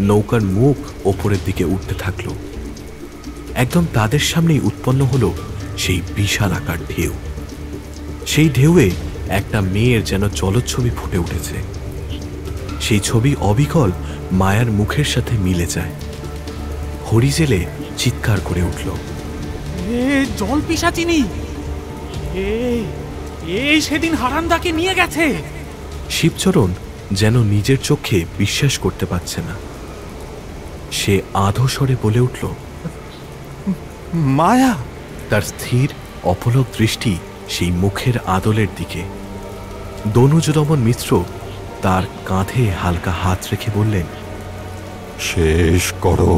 নৌকার মুখ ওপরের দিকে উঠতে থাকলো। একদম তাদের সামনেই উৎপন্ন হলো সেই বিশাল আকার ঢেউ। সেই ঢেউয়ে একটা মেয়ের যেন জলচ্ছবি ফুটে উঠেছে। সেই ছবি অবিকল মায়ার মুখের সাথে মিলে যায়। হরিজেলে চিৎকার করে উঠল, এ জল পিশাচিনী, এই সেদিন হারান্দাকে নিয়ে গেছে। শিবচরণ যেন নিজের চোখে বিশ্বাস করতে পারছে না। সে আধো স্বরে বলে উঠল, মায়া! তার স্থির অপলক দৃষ্টি সেই মুখের আদলের দিকে। দনুজরমন মিত্র তার কাঁধে হালকা হাত রেখে বললেন, শেষ করো।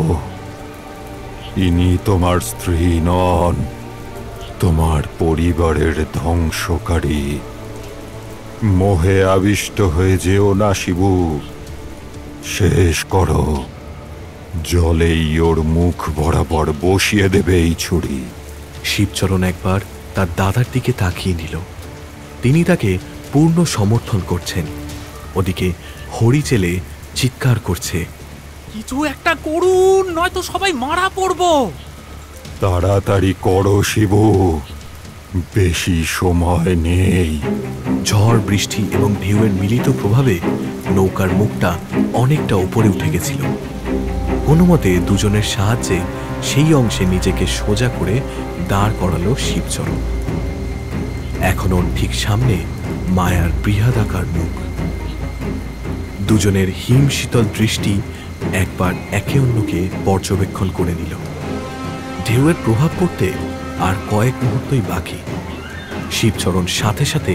ইনি তোমার স্ত্রী নন, তোমার পরিবারের ধ্বংসকারী। মোহে আবিষ্ট হয়ে যেও না শিবু, শেষ করো। জলেই ওর মুখ বরাবর বসিয়ে দেবে এই ছুরি। শিবচরণ একবার তার দাদার দিকে তাকিয়ে নিল। তিনি তাকে পূর্ণ সমর্থন করছেন। ওদিকে হরিচেলে চিৎকার করছে, কিছু একটা করুন, নয়তো সবাই মারা পড়বো। তাড়াতাড়ি করো শিবু, বেশি সময় নেই। ঝড় বৃষ্টি এবং ঢেউয়ের মিলিত প্রভাবে নৌকার মুখটা অনেকটা উপরে উঠে গেছিল। কোনো মতে দুজনের সাহায্যে সেই অংশে নিজেকে সোজা করে দাঁড় করালো শিবচরণ। এখন ওর ঠিক সামনে মায়ার বৃহদাকার মুখ। দুজনের হিম শীতল দৃষ্টি একবার একে অন্যকে পর্যবেক্ষণ করে নিল। ঢেউয়ের প্রভাব পড়তে আর কয়েক মুহূর্তই বাকি। শিবচরণ সাথে সাথে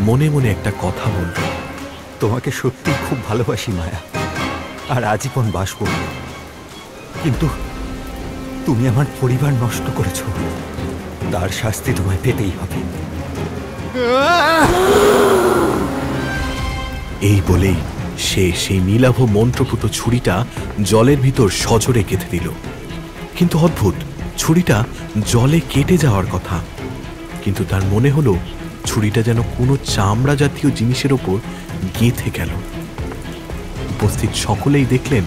মনে মনে একটা কথা বলল, তোমাকে সত্যি খুব ভালোবাসি মায়া, আর আজীবন বাসব। কিন্তু তুমি আমার পরিবার নষ্ট করেছ, তার শাস্তি তোমায় পেতেই হবে। এই বলেই সে সেই নীলাভ মন্ত্রপুত ছুরিটা জলের ভিতর সজোরে গেঁথে দিল। কিন্তু অদ্ভুত, ছুরিটা জলে কেটে যাওয়ার কথা, কিন্তু তার মনে হলো ছুরিটা যেন কোনো চামড়া জাতীয় জিনিসের ওপর গেঁথে গেল। উপস্থিত সকলেই দেখলেন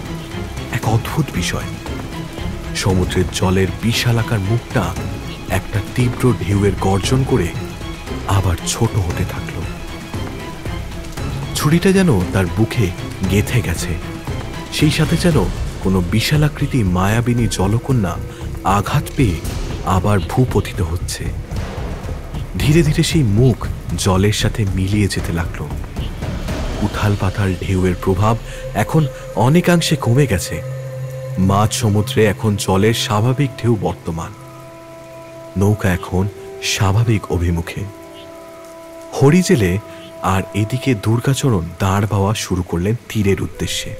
এক অদ্ভুত বিষয়। সমুদ্রের জলের বিশালাকার মুখটা একটা তীব্র ঢেউয়ের গর্জন করে আবার ছোট হতে থাকল। ছুরিটা যেন তার বুকে গেঁথে গেছে। সেই সাথে যেন কোনো বিশালাকৃতি মায়াবিনী জলকন্যা আঘাত পেয়ে আবার ভূপতিত হচ্ছে। ধীরে ধীরে সেই মুখ জলের সাথে মিলিয়ে যেতে লাগলো। উথাল পাথাল ঢেউয়ের প্রভাব এখন অনেকাংশে কমে গেছে। মাঝ সমুদ্রে এখন জলের স্বাভাবিক ঢেউ বর্তমান। নৌকা এখন স্বাভাবিক অভিমুখে। হরিজেলে আর এদিকে দুর্গাচরণ দাঁড় পাওয়া শুরু করলেন তীরের উদ্দেশ্যে।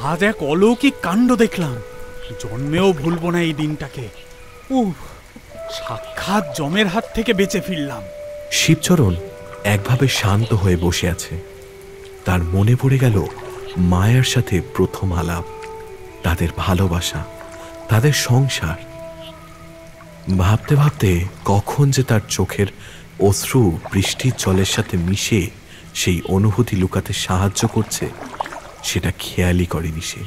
আজ এক অলৌকিক কাণ্ড দেখলাম, জন্মেও ভুলবো না এই দিনটাকে। সাক্ষাৎ জমের হাত থেকে বেঁচে ফিরলাম। শিবচরণ একভাবে শান্ত হয়ে বসে আছে। তার মনে পড়ে গেল মায়ার সাথে প্রথম আলাপ, তাদের ভালোবাসা, তাদের সংসার। ভাবতে ভাবতে কখন যে তার চোখের অশ্রু বৃষ্টির জলের সাথে মিশে সেই অনুভূতি লুকাতে সাহায্য করছে সেটা খেয়ালই করেনি সে।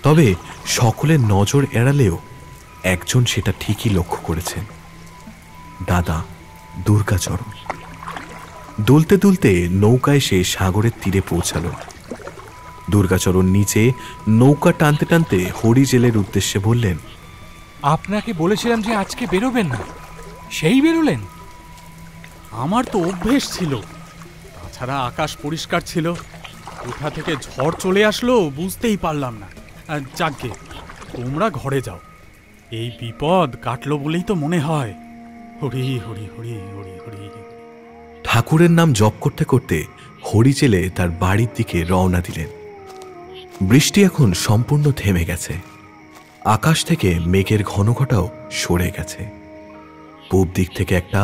তবে সকলের নজর এড়ালেও একজন সেটা ঠিকই লক্ষ্য করেছেন, দাদা দুর্গাচরণ। দুলতে দুলতে নৌকায় সে সাগরের তীরে পৌঁছালো। দুর্গাচরণ নিচে নৌকা টানতে টানতে হরিজেলের উদ্দেশ্যে বললেন, আপনাকে বলেছিলাম যে আজকে বেরোবেন না, সেই বেরোলেন। আমার তো অভ্যেস ছিল, তাছাড়া আকাশ পরিষ্কার ছিল, কোথা থেকে ঝড় চলে আসলো বুঝতেই পারলাম না। যাকগে, তোমরা ঘরে যাও, এই বিপদ কাটলো বলেই তো মনে হয়। হরি হরি হরি হরি হরি। ঠাকুরের নাম জপ করতে করতে হরিচেলে তার বাড়ির দিকে রওনা দিলেন। বৃষ্টি এখন সম্পূর্ণ থেমে গেছে। আকাশ থেকে মেঘের ঘনঘটাও সরে গেছে। পূব দিক থেকে একটা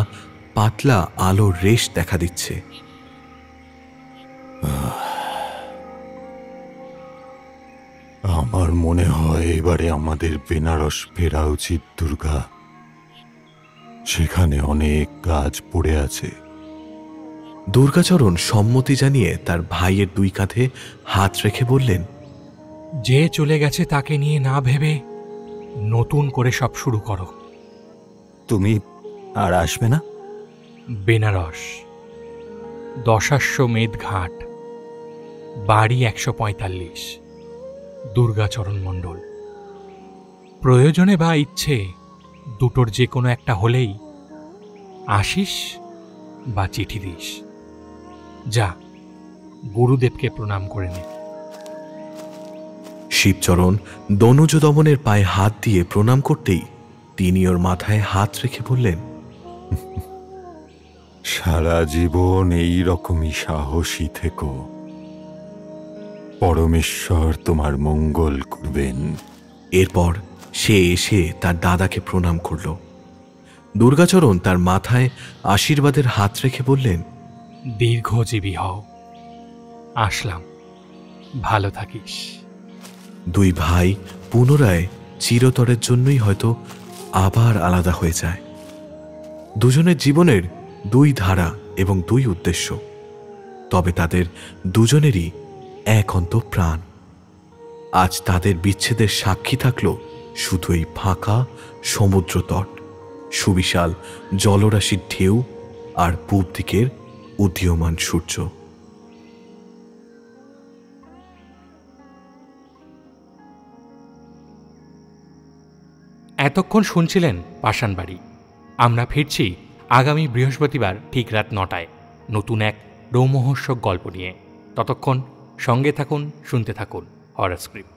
পাতলা আলোর রেশ দেখা দিচ্ছে। আমার মনে হয় এবারে আমাদের বেনারস ফেরা উচিত দুর্গা। সেখানে অনেক কাজ পড়ে আছে। দুর্গাচরণ সম্মতি জানিয়ে তার ভাইয়ের দুই কাঁধে হাত রেখে বললেন, যে চলে গেছে তাকে নিয়ে না ভেবে নতুন করে সব শুরু করো। তুমি আর আসবে না? বেনারস, দশাশ্বমেধ ঘাট, বাড়ি 145, দুর্গাচরণ মণ্ডল। প্রয়োজনে বা ইচ্ছে দুটোর যে কোনো একটা হলেই আসিস বা চিঠি দিস। যা, গুরুদেবকে প্রণাম করে নে। শিবচরণ দনুজ দমনের পায়ে হাত দিয়ে প্রণাম করতেই তিনি ওর মাথায় হাত রেখে বললেন, সারা জীবন এই রকমই সাহসী থেকো। পরমেশ্বর তোমার মঙ্গল করবেন। এরপর সে এসে তার দাদাকে প্রণাম করল। দুর্গাচরণ তার মাথায় আশীর্বাদের হাত রেখে বললেন, দীর্ঘজীবী হও। আসলাম, ভালো থাকিস। দুই ভাই পুনরায় চিরতরের জন্যই হয়তো আবার আলাদা হয়ে যায়। দুজনের জীবনের দুই ধারা এবং দুই উদ্দেশ্য, তবে তাদের দুজনেরই এক অন্তঃপ্রাণ। আজ তাদের বিচ্ছেদের সাক্ষী থাকল শুধু এই ফাঁকা সমুদ্র তট, সুবিশাল জলরাশির ঢেউ আর পূব দিকের উদীয়মান সূর্য। এতক্ষণ শুনছিলেন পাষাণবাড়ি। আমরা ফিরছি আগামী বৃহস্পতিবার ঠিক রাত 9টায় নতুন এক রোমহর্ষক গল্প নিয়ে। ততক্ষণ সঙ্গে থাকুন, শুনতে থাকুন হরর স্ক্রিপ্ট।